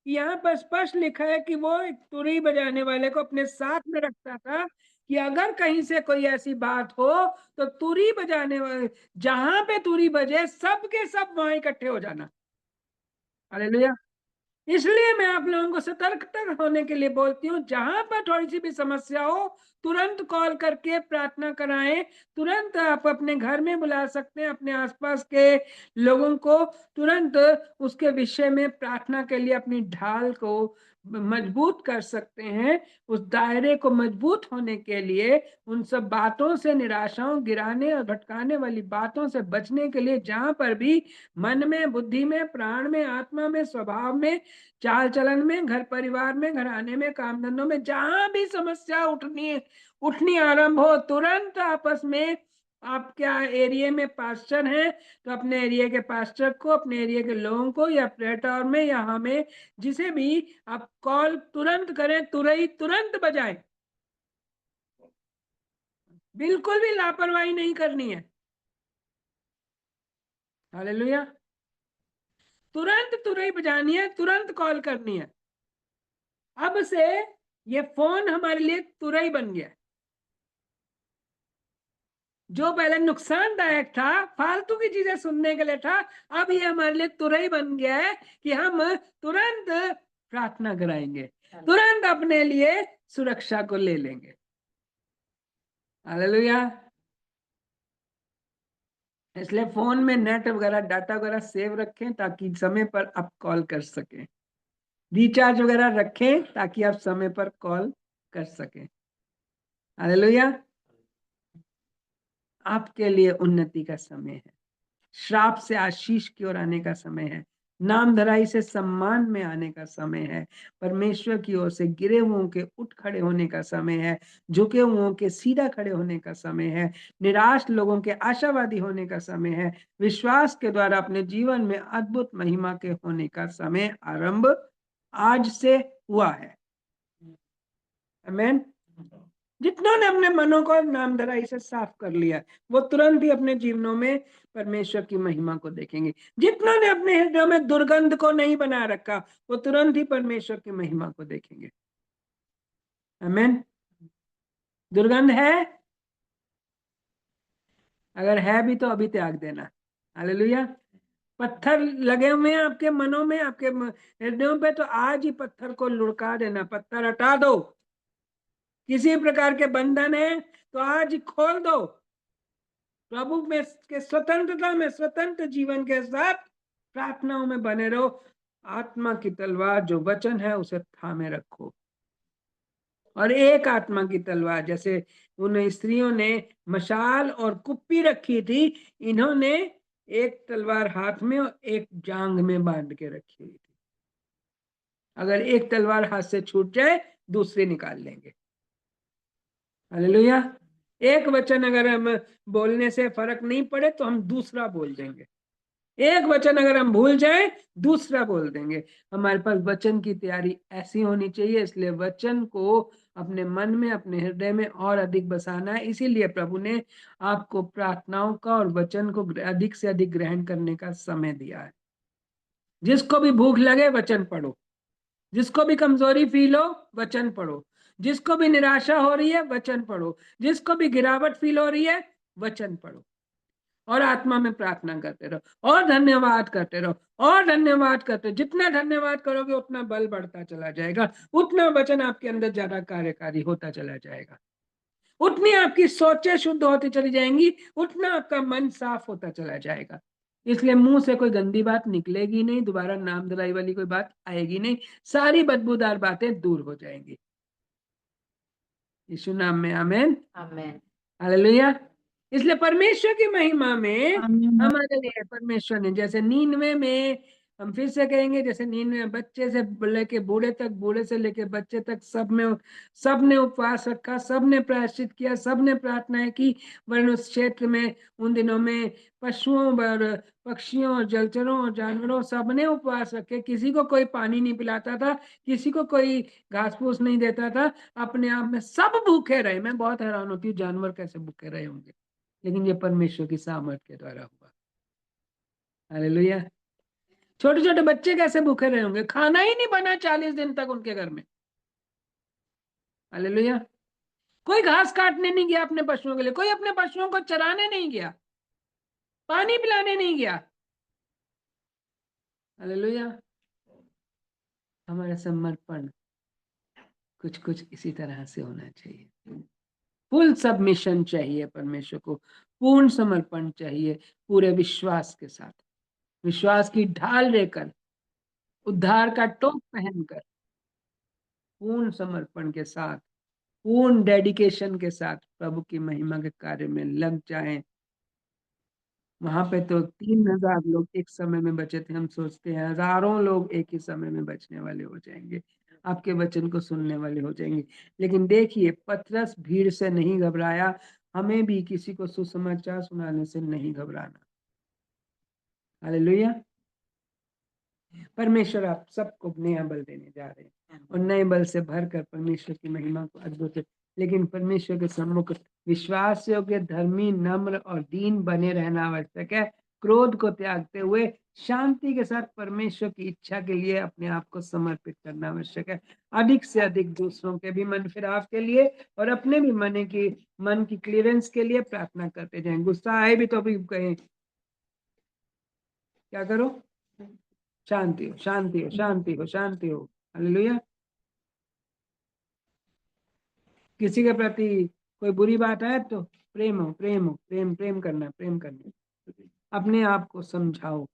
कि यहाँ पर स्पष्ट लिखा है कि वो एक तुरही बजाने वाले को अपने साथ में रखता था कि अगर कहीं से कोई ऐसी बात हो तो तुरही बजाने वाले, जहां पे तुरही बजे सब के सब वहां इकट्ठे हो जाना। हालेलुया। इसलिए मैं आप लोगों को सतर्कता होने के लिए बोलती हूँ, जहां पर थोड़ी सी भी समस्या हो तुरंत कॉल करके प्रार्थना कराएं। तुरंत आप अपने घर में बुला सकते हैं अपने आसपास के लोगों को, तुरंत उसके विषय में प्रार्थना के लिए अपनी ढाल को मजबूत कर सकते हैं। उस दायरे को मजबूत होने के लिए, उन सब बातों से, निराशाओं, गिराने और भटकाने वाली बातों से बचने के लिए, जहां पर भी मन में, बुद्धि में, प्राण में, आत्मा में, स्वभाव में, चाल चलन में, घर परिवार में, घराने में, काम धंधों में, जहां भी समस्या उठनी आरंभ हो, तुरंत आपस में, आप क्या एरिया में पास्टर हैं तो अपने एरिया के पास्टर को, अपने एरिया के लोगों को, या प्रेयर टावर में, या हमें, जिसे भी आप कॉल तुरंत करें, तुरही तुरंत बजाएं। बिल्कुल भी लापरवाही नहीं करनी है। हालेलुया। तुरंत तुरही बजानी है, तुरंत कॉल करनी है। अब से ये फोन हमारे लिए तुरही बन गया। जो पहले नुकसानदायक था, फालतू की चीजें सुनने के लिए था, अब ये हमारे लिए तुरही बन गया है कि हम तुरंत प्रार्थना कराएंगे, तुरंत अपने लिए सुरक्षा को ले लेंगे। हालेलुया। इसलिए फोन में नेट वगैरह, डाटा वगैरह सेव रखें ताकि समय पर आप कॉल कर सकें। रिचार्ज वगैरह रखें ताकि आप समय पर कॉल कर सकें। हालेलुया। आपके लिए उन्नति का समय है, श्राप से आशीष की ओर आने का समय है, नामधराई से सम्मान में आने का समय है, परमेश्वर की ओर से गिरे हुओं के उठ खड़े होने का समय है, झुके हुओं के सीधा खड़े होने का समय है, निराश लोगों के आशावादी होने का समय है, विश्वास के द्वारा अपने जीवन में अद्भुत महिमा के होने का समय आरंभ आज से हुआ है। आमीन। जितनों ने अपने मनों को नामधराई से साफ कर लिया, वो तुरंत ही अपने जीवनों में परमेश्वर की महिमा को देखेंगे। जितनों ने अपने हृदय में दुर्गंध को नहीं बना रखा, वो तुरंत ही परमेश्वर की महिमा को देखेंगे। आमीन। दुर्गंध है? अगर है भी तो अभी त्याग देना। हालेलुया। पत्थर लगे हुए हैं आपके मनों में, आपके हृदयों पे, तो आज ही पत्थर को लुढ़का देना, पत्थर हटा दो। किसी प्रकार के बंधन है तो आज खोल दो। प्रभु में के स्वतंत्रता में, स्वतंत्र जीवन के साथ प्रार्थनाओं में बने रहो। आत्मा की तलवार जो वचन है उसे थामे रखो, और एक आत्मा की तलवार, जैसे उन स्त्रियों ने मशाल और कुप्पी रखी थी, इन्होंने एक तलवार हाथ में और एक जांग में बांध के रखी हुई थी। अगर एक तलवार हाथ से छूट जाए दूसरी निकाल लेंगे। हालेलुया। एक वचन अगर हम बोलने से फर्क नहीं पड़े तो हम दूसरा बोल देंगे। एक वचन अगर हम भूल जाए दूसरा बोल देंगे। हमारे पास वचन की तैयारी ऐसी होनी चाहिए, इसलिए वचन को अपने मन में, अपने हृदय में और अधिक बसाना है। इसीलिए प्रभु ने आपको प्रार्थनाओं का और वचन को अधिक से अधिक ग्रहण करने का समय दिया है। जिसको भी भूख लगे वचन पढ़ो, जिसको भी कमजोरी फील हो वचन पढ़ो, जिसको भी निराशा हो रही है वचन पढ़ो, जिसको भी गिरावट फील हो रही है वचन पढ़ो, और आत्मा में प्रार्थना करते रहो और धन्यवाद करते रहो और धन्यवाद करते रहो। जितना धन्यवाद करोगे उतना बल बढ़ता चला जाएगा, उतना वचन आपके अंदर ज्यादा कार्यकारी होता चला जाएगा, उतनी आपकी सोचें शुद्ध होती चली जाएंगी, उतना आपका मन साफ होता चला जाएगा। इसलिए मुंह से कोई गंदी बात निकलेगी नहीं, दोबारा नाम धराई वाली कोई बात आएगी नहीं, सारी बदबूदार बातें दूर हो जाएंगी। यीशु नाम में आमेन, आमेन। हालेलुया। इसलिए परमेश्वर की महिमा में आमीन। हमारे लिए परमेश्वर ने, जैसे 99 में, हम फिर से कहेंगे, जैसे 99 बच्चे से लेके बूढ़े तक, बूढ़े से लेके बच्चे तक, सब ने उपवास रखा, सब ने प्रायश्चित किया, सब ने प्रार्थनाएं की। वरन उस क्षेत्र में उन दिनों में पशुओं और पक्षियों और जलचरों और जानवरों सब ने उपवास रखे। किसी को कोई पानी नहीं पिलाता था, किसी को कोई घास फूस नहीं देता था, अपने आप में सब भूखे रहे। मैं बहुत हैरान होती हूँ जानवर कैसे भूखे रहे होंगे, लेकिन ये परमेश्वर की सामर्थ के द्वारा हुआ। हालेलुया। छोटे छोटे बच्चे कैसे भूखे रहे होंगे, खाना ही नहीं बना 40 दिन तक उनके घर में। हालेलुया। कोई घास काटने नहीं गया अपने पशुओं के लिए, कोई अपने पशुओं को चराने नहीं गया, पानी पिलाने नहीं गया। हालेलुया। हमारा समर्पण कुछ कुछ इसी तरह से होना चाहिए। फुल सबमिशन चाहिए परमेश्वर को, पूर्ण समर्पण चाहिए, पूरे विश्वास के साथ, विश्वास की ढाल लेकर, उद्धार का टोप पहनकर, पूर्ण समर्पण के साथ, पूर्ण डेडिकेशन के साथ प्रभु की महिमा के कार्य में लग जाएं। वहां पे तो 3000 लोग एक समय में बचे थे, हम सोचते हैं हजारों लोग एक ही समय में बचने वाले हो जाएंगे, आपके वचन को सुनने वाले हो जाएंगे। लेकिन देखिए, पतरस भीड़ से नहीं घबराया। हमें भी किसी को सुसमाचार सुनाने से नहीं घबराना। हालेलुया। परमेश्वर आप सबको नया बल देने जा रहे हैं, और नए बल से भरकर परमेश्वर की महिमा को अद्भुत, लेकिन परमेश्वर के सम्मुख विश्वास योग्य, धर्मी, नम्र और दीन बने रहना आवश्यक है। क्रोध को त्यागते हुए शांति के साथ परमेश्वर की इच्छा के लिए अपने आप को समर्पित करना आवश्यक है। अधिक से अधिक दूसरों के भी मन फिराव के लिए और अपने भी मन की क्लियरेंस के लिए प्रार्थना करते जाएं। गुस्सा आए भी तो भी कहें क्या करो, शांति हो, शांति हो, शांति हो, शांति हो। हालेलुया। किसी के प्रति कोई बुरी बात है तो प्रेम हो, प्रेम हो, प्रेम प्रेम करना, प्रेम करना। अपने आप को समझाओ,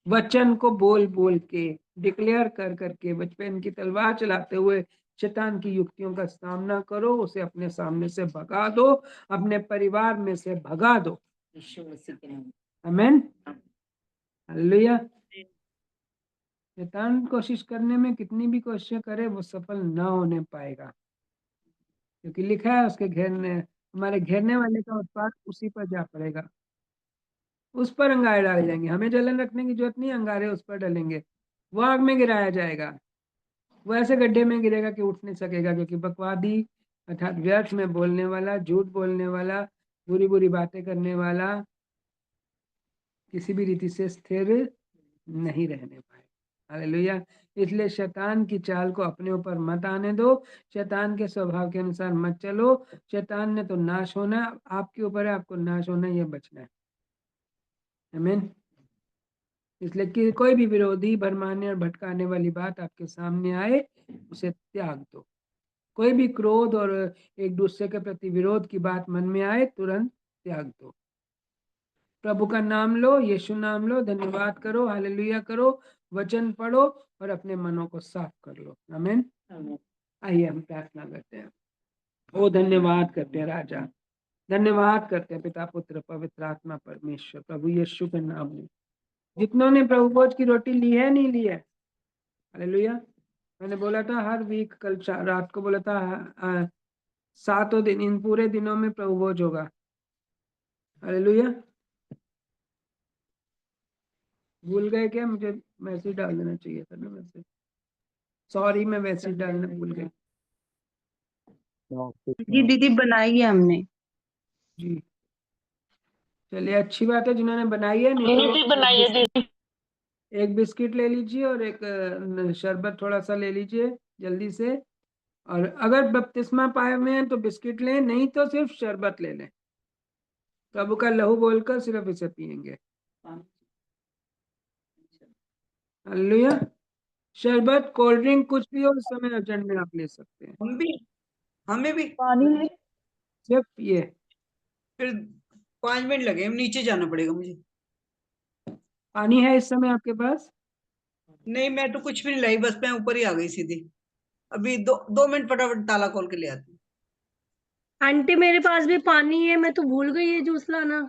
वचन को बोल बोल के, डिक्लेयर कर करके, बचपन की तलवार चलाते हुए शैतान की युक्तियों का सामना करो, उसे अपने सामने से भगा दो, अपने परिवार में से भगा दो। यीशु मसीह के नाम। आमेन, हालेलुया। शैतान कोशिश करने में कितनी भी कोशिश करे वो सफल ना होने पाएगा, क्योंकि लिखा है उसके घेरने, हमारे घेरने वाले का उत्पात उसी पर जा पड़ेगा, उस पर अंगारे डाले जाएंगे। हमें जलन रखने की जरूरत नहीं, अंगारे उस पर डालेंगे, वो आग में गिराया जाएगा। वो ऐसे गड्ढे में गिरेगा कि उठ नहीं सकेगा, क्योंकि बकवादी अर्थात व्यर्थ में बोलने वाला, झूठ बोलने वाला, बुरी बुरी बातें करने वाला किसी भी रीति से स्थिर नहीं रहने पाए। हालेलुया। इसलिए शैतान की चाल को अपने ऊपर मत आने दो, शैतान के स्वभाव के अनुसार मत चलो। शैतान ने तो नाश होना, आपके ऊपर है आपको नाश होना या बचना है। आमीन। इसलिए कि कोई भी विरोधी, भरमाने और भटकाने वाली बात आपके सामने आए, उसे त्याग दो। कोई भी क्रोध और एक दूसरे के प्रति विरोध की बात मन में आए, तुरंत त्याग दो। प्रभु का नाम लो, यीशु नाम लो, धन्यवाद करो, हालेलुया करो, वचन पढ़ो और अपने मनों को साफ कर लो। आमीन। आइए हम प्रार्थना करते हैं। ओ धन्यवाद करते हैं राजा, धन्यवाद करते हैं पिता, पुत्र, पवित्र आत्मा, परमेश्वर, प्रभु यीशु के नाम में। जितनों ने प्रभु भोज की रोटी ली है, नहीं ली है, हालेलुया। मैंने बोला था हर वीक, कल रात को बोला था 7 दिन, इन पूरे दिनों में प्रभु भोज होगा। हालेलुया। भूल गए क्या? मुझे मैसेज डाल देना चाहिए था ना मैसेज। सॉरी, मैं मैसेज डालना भूल गया। जी दीदी बनाई है हमने। जी चलिए, अच्छी बात है जिन्होंने बनाई है। नहीं हमने भी बनाई है दीदी। एक बिस्किट ले लीजिए और एक शरबत थोड़ा सा ले लीजिए जल्दी से। और अगर बपतिस्मा पाए हुए हैं तो बिस्किट लें, नहीं तो सिर्फ शरबत ले लें। प्रभु का लहू बोलकर सिर्फ इसे पियेंगे। हालेलुया। शरबत, कोल्ड ड्रिंक, कुछ भी हो उस समय अर्जेंट में आप ले सकते हैं। हमें भी पानी सिर्फ ये। फिर 5 मिनट लगे, नीचे जाना पड़ेगा मुझे। पानी है इस समय आपके पास? नहीं, मैं तो कुछ भी नहीं लाई, बस मैं ऊपर ही आ गई सीधी। अभी 2 मिनट फटाफट ताला खोल के ले आती हूँ। आंटी मेरे पास भी पानी है, मैं तो भूल गई है जूस लाना।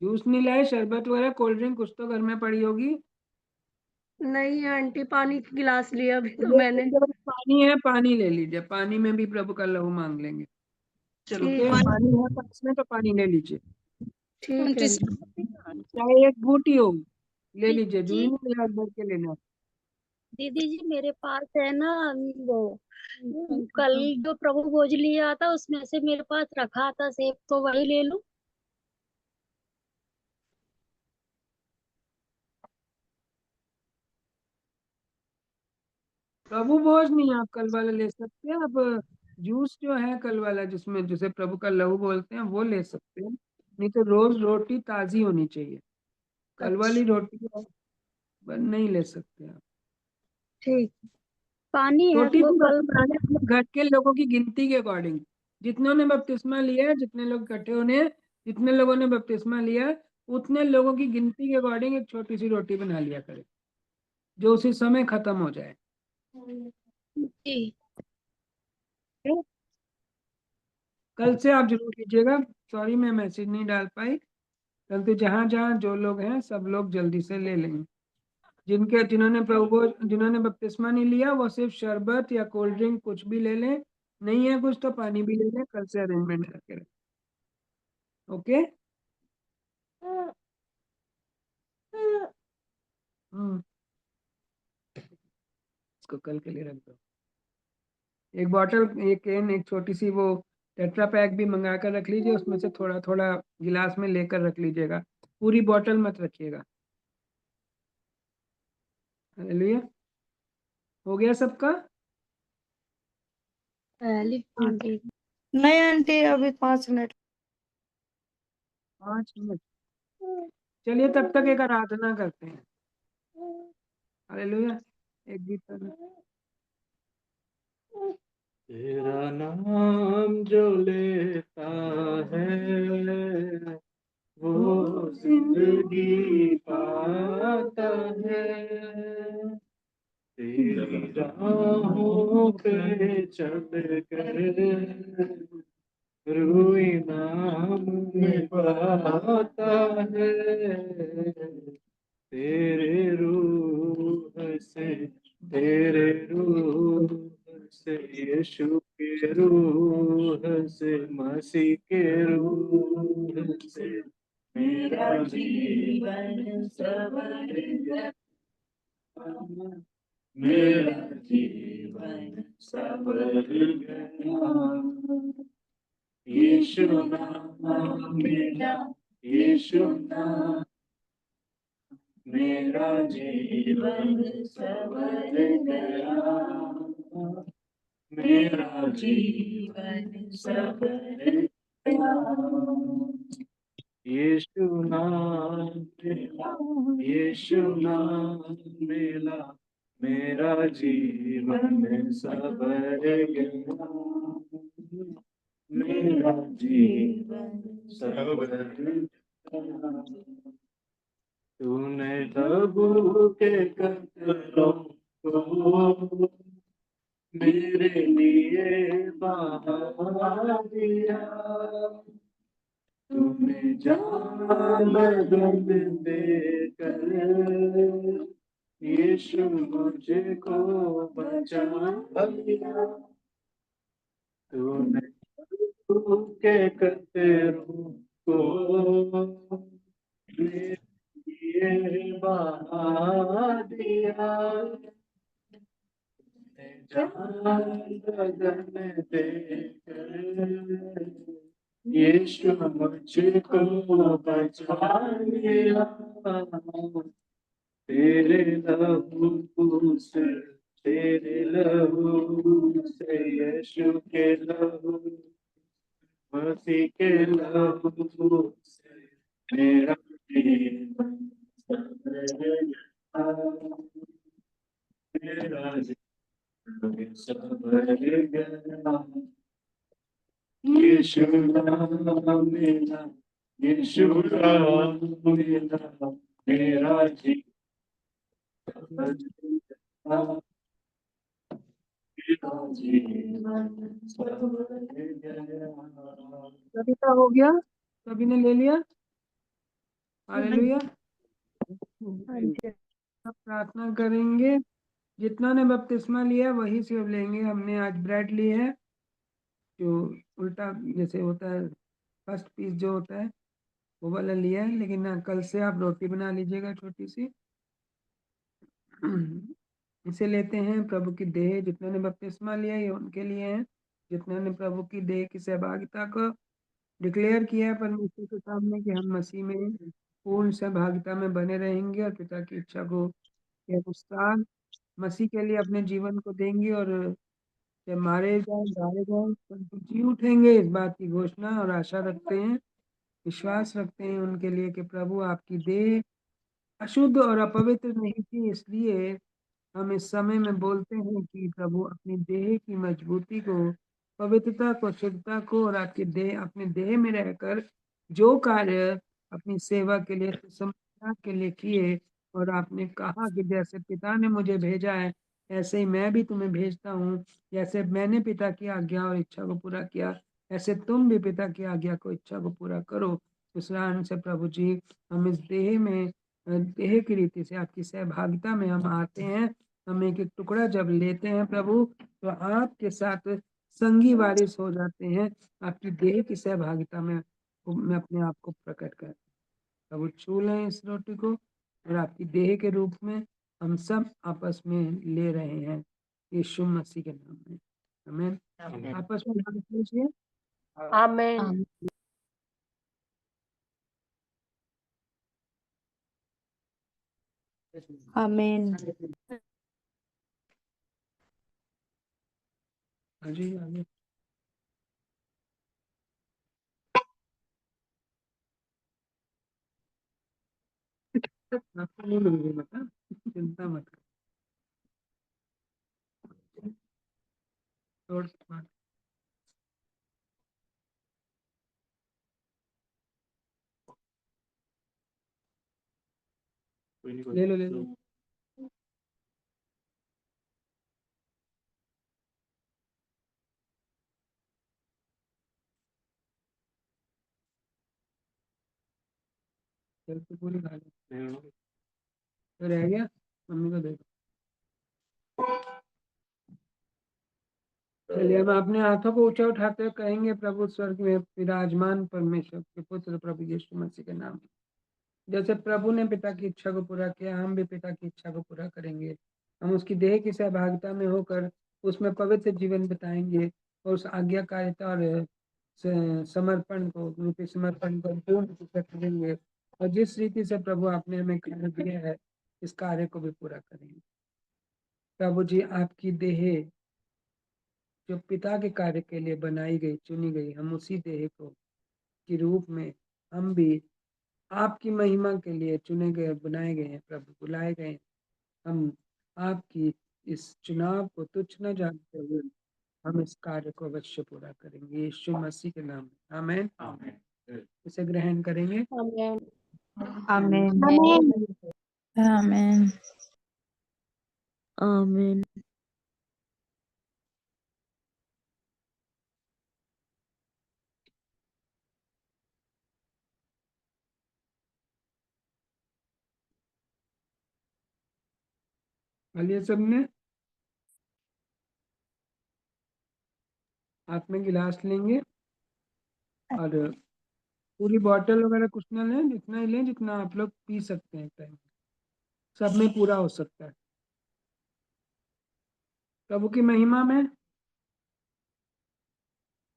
जूस नहीं लाए? शरबत वगैरह, कोल्ड ड्रिंक कुछ तो घर में पड़ी होगी। नहीं आंटी, पानी का गिलास लिया अभी तो ये मैंने। केवल पानी है, पानी ले लीजिए। पानी में भी प्रभु का लहू मांग लेंगे। चलो ठीक है, पानी है पास में तो पानी ले लीजिए। ठीक है। चाहे एक बूटी हो, ले लीजिए। जूही में गिलास भर के लेना। दीदी जी मेरे पास है ना, वो कल जो प्रभु भोज लिया था उसमें से मेरे पास रखा था सेब, तो वही ले लूं? प्रभु भोज नहीं, आप कल वाला ले सकते हैं। आप जूस जो है कल वाला, जिसमें जिसे प्रभु का लहू बोलते हैं, वो ले सकते हैं। नहीं तो रोज रोटी ताजी होनी चाहिए। कल वाली रोटी नहीं ले सकते आप। ठीक। पानी है छोटी वो सी कल। रोटी बनाने अपने घर के लोगों की गिनती के अकॉर्डिंग। जितनों ने बपतिस्मा लिया है, जितने लोग इकट्ठे होने हैं, जितने लोगों ने बपतिस्मा लिया है, उतने लोगों की गिनती के अकॉर्डिंग एक छोटी सी रोटी बना लिया करें, जो उसी समय खत्म हो जाए। जी। कल से आप जरूर कीजिएगा। सॉरी, मैं मैसेज नहीं डाल पाई। कल तो जहाँ जहाँ जो लोग हैं सब लोग जल्दी से ले लेंगे। जिन्होंने बपतिस्मा नहीं लिया वो सिर्फ शरबत या कोल्ड ड्रिंक कुछ भी ले लें। नहीं है कुछ तो पानी भी ले लें। कल से अरेंजमेंट करके रखें। ओके। इसको कल के लिए रख दो। एक बॉटल, एक कैन, एक छोटी सी वो टेट्रा पैक भी मंगा कर रख लीजिए। उसमें से थोड़ा थोड़ा गिलास में लेकर रख लीजिएगा। पूरी बॉटल मत रखिएगा। हालेलुया। हो गया सबका? पहले आंटी। नहीं आंटी, अभी 5 मिनट। 5 मिनट। चलिए तब तक एक आराधना करते हैं। हालेलुया। एक गीत करना। तेरा नाम जो लेता है वो जिंदगी पाता है। तेरी राहों पे चल कर रूही नाम में पाता है। तेरे रूह से यीशु के रूह से मसीह के रूह से मेरा जीवन सवर गया। मेरा जीवन सवर गया। यीशु नाम मेरा, यीशु नाम मेरा जीवन सवर गया। मेरा जीवन सवर गया। यीशु नाम मेरा, यीशु नाम मेरा, मेरा जीवन सवर गया। मेरा जीवन सवर गया। तूने प्रभु के कदमों को मेरे लिए बहा दिया। तूने जान बदल देकर यीशु मुझको बचा लिया। तूने के कतरों को मेरे लिए बहा दिया, जान बदन देकर यीशु मुझको बचा लिया, तेरे लहू से, तेरे लहू से, यीशु के लहू, मसीह के लहू से मेरा जीवन संवर गया, मेरा जीवन संवर गया, यीशु नाम मेरा, यीशु नाम मेरा, मेरा जीवन संवर गया, मेरा जीवन संवर गया। सभी का हो गया? सभी ने ले लिया? हालेलुया। हाँ जी। अब प्रार्थना करेंगे। जितना ने बपतिस्मा लिया वही सिर्फ लेंगे। हमने आज ब्रेड ली है, जो उल्टा जैसे होता है, फर्स्ट पीस जो होता है वो वाला लिया है, लेकिन कल से आप रोटी बना लीजिएगा छोटी सी। इसे लेते हैं प्रभु की देह। जितने ने बपतिस्मा लिया ये उनके लिए है। जितने ने प्रभु की देह की सहभागिता को डिक्लेयर किया है परमेश्वर के सामने कि हम मसीह में पूर्ण सहभागिता में बने रहेंगे और पिता की इच्छा को के अनुसार मसीह के लिए अपने जीवन को देंगे, और जब मारे जाए गाड़े जाए परंतु जी उठेंगे, इस बात की घोषणा और आशा रखते हैं, विश्वास रखते हैं उनके लिए कि प्रभु आपकी देह अशुद्ध और अपवित्र नहीं थी, इसलिए हम इस समय में बोलते हैं कि प्रभु अपनी देह की मजबूती को, पवित्रता को, शुद्धता को, और आपके देह अपने देह में रहकर जो कार्य अपनी सेवा के लिए, सुसमाचार के लिए किए, और आपने कहा कि जैसे पिता ने मुझे भेजा है ऐसे ही मैं भी तुम्हें भेजता हूँ, जैसे मैंने पिता की आज्ञा और इच्छा को पूरा किया ऐसे तुम भी पिता की आज्ञा को, इच्छा को पूरा करो। इस कारण से प्रभु जी हम इस देह में, देह की रीति से आपकी सहभागिता में हम आते हैं। हम एक एक टुकड़ा जब लेते हैं प्रभु, तो आपके साथ संगी वारिस हो जाते हैं। आपकी देह की सहभागिता में मैं अपने आप को प्रकट कर प्रभु छू लें इस रोटी को, और आपकी देह के रूप में हम सब आपस में ले रहे हैं यीशु मसीह के नाम में। आमीन। आपस में बात कीजिए। आमीन। आमीन। हाँ जी, आगे। आपको नहीं मिलेगी बता, चिंता मत कर। छोड़ बात। ले लो ले लो। चल तो पूरी खा लो। तो रह गया, मम्मी को दे दो। चलिए हम अपने हाथों को ऊंचा उठाते हुए कहेंगे, प्रभु स्वर्ग में विराजमान परमेश्वर के पुत्र प्रभु यीशु मसीह के नाम में, जैसे प्रभु ने पिता की इच्छा को पूरा किया, हम भी पिता की इच्छा को पूरा करेंगे। हम उसकी देह की सहभागिता में होकर उसमें पवित्र जीवन बिताएंगे, और उस आज्ञाकारिता और समर्पण को, रूपी समर्पण को पूर्ण रूप से करेंगे, और जिस रीति से प्रभु आपने हमें कार्य दिया है इस कार्य को भी पूरा करेंगे। प्रभु जी आपकी देह जो पिता के कार्य के लिए बनाई गई, चुनी गई, हम उसी देह को के रूप में हम भी आपकी महिमा के लिए चुने गए, बनाए गए हैं प्रभु, बुलाए गए हैं। हम आपकी इस चुनाव को तुच्छ न जानते हुए हम इस कार्य को अवश्य पूरा करेंगे यीशु मसीह के नाम में। आमीन। इसे ग्रहण करेंगे। आमीन। आमीन। आमीन। आमीन। आलिए सबने। हाथ में गिलास लेंगे और पूरी बॉटल वगैरह कुछ ना लें, जितना ही लें जितना आप लोग पी सकते हैं टाइम, सब में पूरा हो सकता है। प्रभु की महिमा में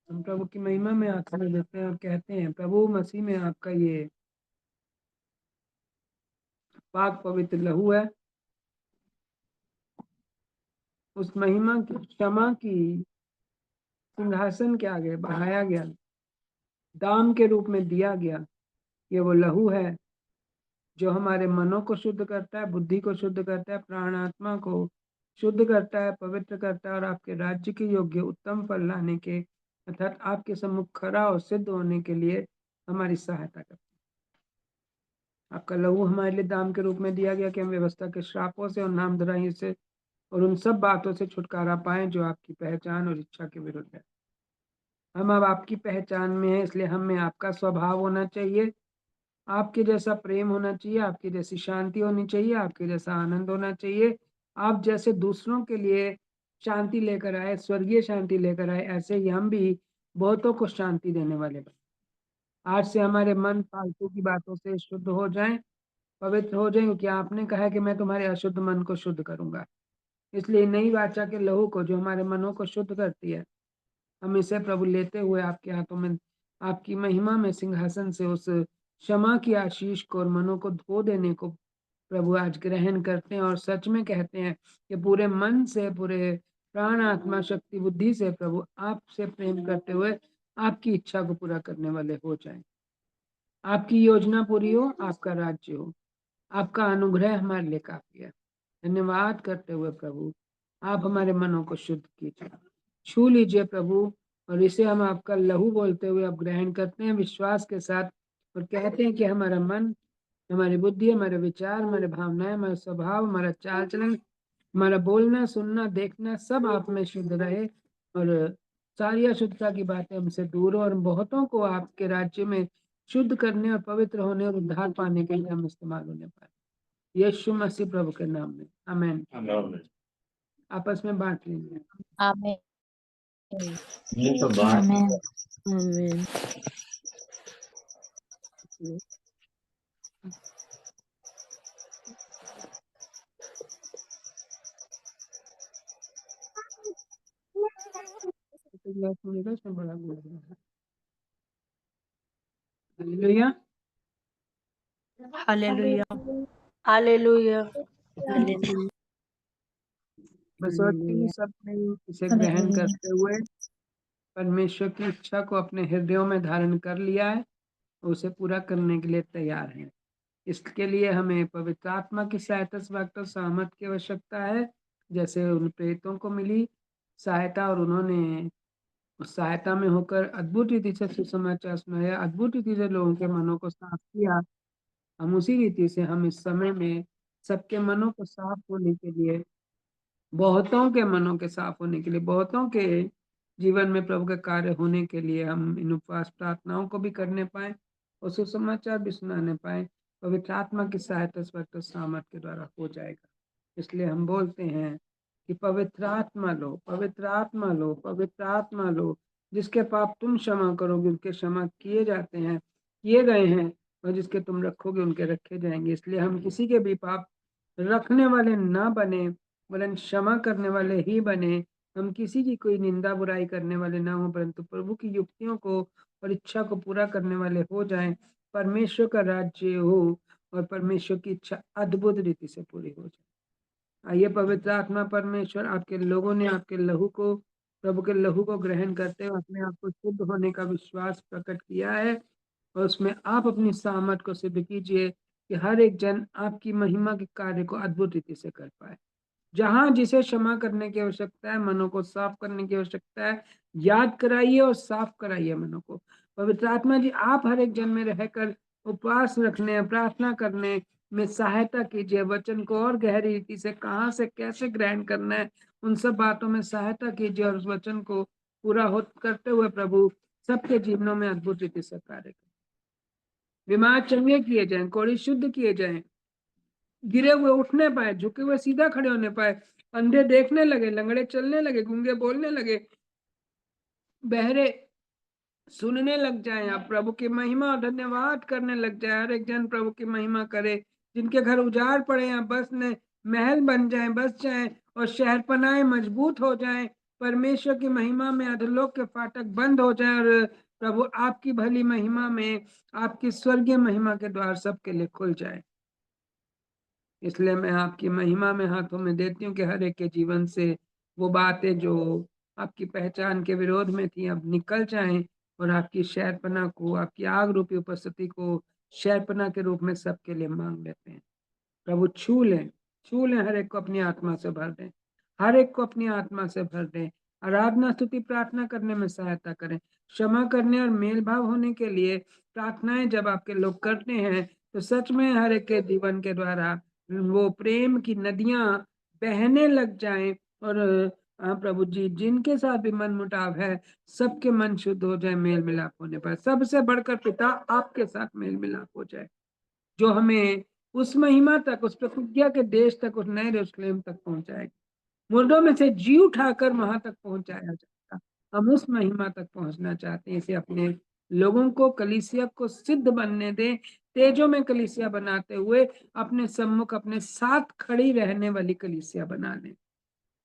हम प्रभु की महिमा में आत्मा देते हैं और कहते हैं प्रभु मसीह में आपका ये पाक पवित्र लहू है, उस महिमा की क्षमा की सिंहासन के आगे बढ़ाया गया, दाम के रूप में दिया गया। ये वो लहू है जो हमारे मनों को शुद्ध करता है, बुद्धि को शुद्ध करता है, प्राण आत्मा को शुद्ध करता है, पवित्र करता है और आपके राज्य के योग्य उत्तम फल लाने के अर्थात आपके सम्मुख खरा और सिद्ध होने के लिए हमारी सहायता करता है। आपका लहू हमारे लिए दाम के रूप में दिया गया कि हम व्यवस्था के श्रापों से और नामधराई से और उन सब बातों से छुटकारा पाएं जो आपकी पहचान और इच्छा के विरुद्ध है। हम अब आपकी पहचान में हैं, इसलिए हम में आपका स्वभाव होना चाहिए, आपके जैसा प्रेम होना चाहिए, आपकी जैसी शांति होनी चाहिए, आपके जैसा आनंद होना चाहिए। आप जैसे दूसरों के लिए शांति लेकर आए, स्वर्गीय शांति लेकर आए, ऐसे ही हम भी बहुतों को शांति देने वाले बने। आज से हमारे मन फालतू की बातों से शुद्ध हो जाएं, पवित्र हो जाएं, क्योंकि आपने कहा है कि मैं तुम्हारे अशुद्ध मन को शुद्ध करूंगा। इसलिए नई वाचा के लहू को जो हमारे मनों को शुद्ध करती है, हम इसे प्रभु लेते हुए आपके हाथों में आपकी महिमा में सिंहासन से उस क्षमा की आशीष को और मनों को धो देने को प्रभु आज ग्रहण करते हैं और सच में कहते हैं कि पूरे मन से, पूरे प्राण आत्मा शक्ति बुद्धि से प्रभु आपसे प्रेम करते हुए आपकी इच्छा को पूरा करने वाले हो जाएं। आपकी योजना पूरी हो, आपका राज्य हो, आपका अनुग्रह हमारे लिए काफी है। धन्यवाद करते हुए प्रभु आप हमारे मनों को शुद्ध कीजिए, छू लीजिए प्रभु, और इसे हम आपका लहू बोलते हुए अब ग्रहण करते हैं विश्वास के साथ और कहते हैं कि हमारा मन, हमारी बुद्धि, हमारे विचार, हमारे भावनाएं, हमारा स्वभाव, हमारा चाल चलन, हमारा बोलना सुनना देखना सब आप में शुद्ध रहे और सारी अशुद्धता की बातें हमसे दूर हो और बहुतों को आपके राज्य में शुद्ध करने और पवित्र होने और उद्धार पाने के लिए हम इस्तेमाल होने पाए, यीशु मसीह प्रभु के नाम में, आमेन। आमीन। आपस में बांट लीजिए। आमीन। ये तो बात आमीन। आमीन। गिलास मिलेगा उसमें बड़ा गिलास है। हालेलुया। हालेलुया। हालेलुया। मैं सोचती हूँ सब ने इसे ग्रहण करते हुए परमेश्वर की इच्छा को अपने हृदयों में धारण कर लिया है, उसे पूरा करने के लिए तैयार हैं। इसके लिए हमें पवित्र आत्मा की सहायता से वक्त और सामर्थ की आवश्यकता है, जैसे उन प्रेरितों को मिली सहायता और उन्होंने उस सहायता में होकर अद्भुत रीति से सुसमाचार सुनाया, अद्भुत रीति से लोगों के मनों को साफ किया। हम उसी रीति से हम इस समय में सबके मनों को साफ होने के लिए, बहुतों के मनों के साफ होने के लिए, बहुतों के जीवन में प्रभु का कार्य होने के लिए हम इन उपवास प्रार्थनाओं को भी करने पाए और सुसमाचार भी सुनाने पाए। पवित्र आत्मा की सहायता से वक्त और सामर्थ के द्वारा हो जाएगा। इसलिए हम बोलते हैं कि पवित्र आत्मा लो, पवित्र आत्मा लो, पवित्र आत्मा लो। जिसके पाप तुम क्षमा करोगे उनके क्षमा किए जाते हैं, किए गए हैं, और जिसके तुम रखोगे उनके रखे जाएंगे। इसलिए हम किसी के भी पाप रखने वाले ना बने, वरन क्षमा करने वाले ही बने। हम किसी की कोई निंदा बुराई करने वाले ना हो, परंतु प्रभु की युक्तियों को और इच्छा को पूरा करने वाले हो जाएं। परमेश्वर का राज्य हो और परमेश्वर की इच्छा अद्भुत रीति से पूरी हो जाए। आइए पवित्र आत्मा परमेश्वर आपके लोगों ने आपके लहू को, प्रभु के लहू को ग्रहण करते हुए अपने आप को शुद्ध होने का विश्वास प्रकट किया है, और उसमें आप अपनी सामर्थ को सिद्ध कीजिए कि हर एक जन आपकी महिमा के कार्य को अद्भुत रीति से कर पाए। जहां जिसे क्षमा करने की आवश्यकता है, मनों को साफ करने की आवश्यकता है, याद कराइए और साफ कराइए मनों को। पवित्र आत्मा जी आप हर एक जन में रहकर उपवास रखने, प्रार्थना करने में सहायता कीजिए। वचन को और गहरी रीति से कहाँ से कैसे ग्रहण करना है, उन सब बातों में सहायता कीजिए और उस वचन को पूरा हो करते हुए प्रभु सबके जीवनों में अद्भुत रीति से कार्य करें। बीमार चंगे किए जाएं, कोढ़ी शुद्ध किए जाएं, गिरे हुए उठने पाए, झुके हुए सीधा खड़े होने पाए, अंधे देखने लगे, लंगड़े चलने लगे, गूंगे बोलने लगे, बहरे सुनने लग जाएं, आप प्रभु की महिमा और धन्यवाद करने लग जाए। हर एक जन प्रभु की महिमा करे। जिनके घर उजाड़ पड़े हैं बस ने महल बन जाए, बस जाए और शहरपनाएं मजबूत हो जाएं। परमेश्वर की महिमा में अधोलोक के फाटक बंद हो जाए और प्रभु आपकी भली महिमा में, आपकी स्वर्गीय महिमा के द्वार सबके लिए खुल जाए। इसलिए मैं आपकी महिमा में हाथों में देती हूँ कि हर एक के जीवन से वो बातें जो आपकी पहचान के विरोध में थी अब निकल जाएं और आपकी शहरपना को, आपकी आग रूपी उपस्थिति को शहरपना के रूप में सबके लिए मांग लेते हैं। प्रभु छू लें हर एक को अपनी आत्मा से भर दें, हर एक को अपनी आत्मा से भर दें। आराधना स्तुति प्रार्थना करने में सहायता करें। क्षमा करने और मेल भाव होने के लिए प्रार्थनाएं जब आपके लोग करते हैं तो सच में हर एक के जीवन के द्वारा वो प्रेम की नदियां बहने लग जाएं और प्रभु जी जिनके साथ भी मन मुटाव है सबके मन शुद्ध हो जाए। मेल मिलाप होने पर सबसे बढ़कर पिता आपके साथ मेल मिलाप हो जाए, जो हमें उस महिमा तक, उस प्रतिज्ञा के देश तक, उस नए यरूशलेम तक पहुंचाएगी। मुर्दों में से जी उठाकर वहां तक पहुंचाया जाएगा। हम उस महिमा तक पहुंचना चाहते हैं। इसे अपने लोगों को, कलीसिया को सिद्ध बनने दे, तेजों में कलीसिया बनाते हुए अपने सम्मुख अपने साथ खड़ी रहने वाली कलीसिया बना लें।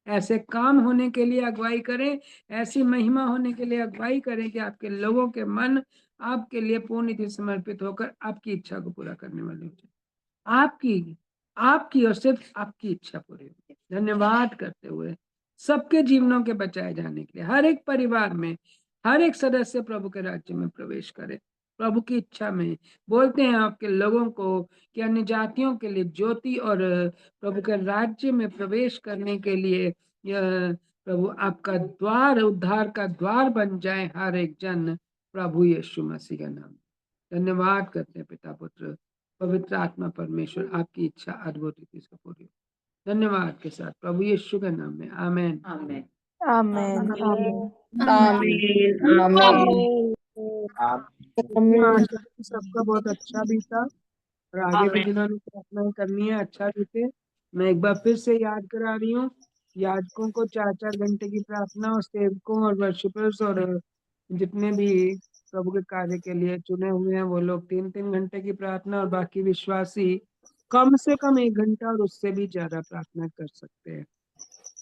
ऐसे काम होने के लिए अगुवाई करें, ऐसी महिमा होने के लिए अगुवाई करें कि आपके लोगों के मन आपके लिए पूर्ण रीति समर्पित होकर आपकी इच्छा को पूरा करने वाले हो जाए। आपकी और सिर्फ आपकी इच्छा पूरी हो। धन्यवाद करते हुए सबके जीवनों के बचाए जाने के लिए हर एक परिवार में हर एक सदस्य प्रभु के राज्य में प्रवेश करे। प्रभु की इच्छा में बोलते हैं आपके लोगों को कि अन्य जातियों के लिए ज्योति और प्रभु के राज्य में प्रवेश करने के लिए यह प्रभु आपका द्वार, उद्धार का द्वार बन जाए हर एक जन, प्रभु यीशु मसीह का नाम। धन्यवाद करते हैं पिता पुत्र पवित्र आत्मा परमेश्वर, आपकी इच्छा अद्भुत रीति से पूरी हो। धन्यवाद के साथ प्रभु यीशु के नाम में आमेन। आमेन। आमेन। आमीन आमीन। सबका बहुत अच्छा बीता और आगे भी जिन्होंने प्रार्थना करनी है अच्छा बीते। मैं एक बार फिर से याद करा रही हूँ, याजकों को 4-4 घंटे की प्रार्थना और सेवकों और वर्शिपर्स और जितने भी प्रभु के कार्य के लिए चुने हुए हैं वो लोग 3-3 घंटे की प्रार्थना और बाकी विश्वासी कम से कम 1 घंटा और उससे भी ज्यादा प्रार्थना कर सकते हैं।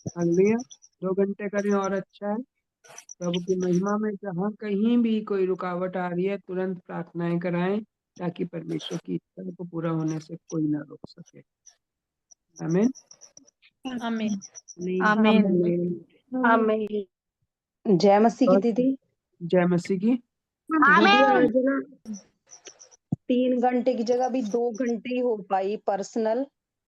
हालेलुया। 2 घंटे करें और अच्छा है। प्रभु की महिमा में जहाँ कहीं भी कोई रुकावट आ रही है तुरंत प्रार्थनाएं कराएं ताकि परमेश्वर की इच्छा को पूरा होने से कोई ना रोक सके। आमीन आमीन आमीन। आमीन। जय मसीह की दीदी। जय मसीह की। दीदी आज ना 3 घंटे की जगह भी 2 घंटे ही हो पाई पर्सनल,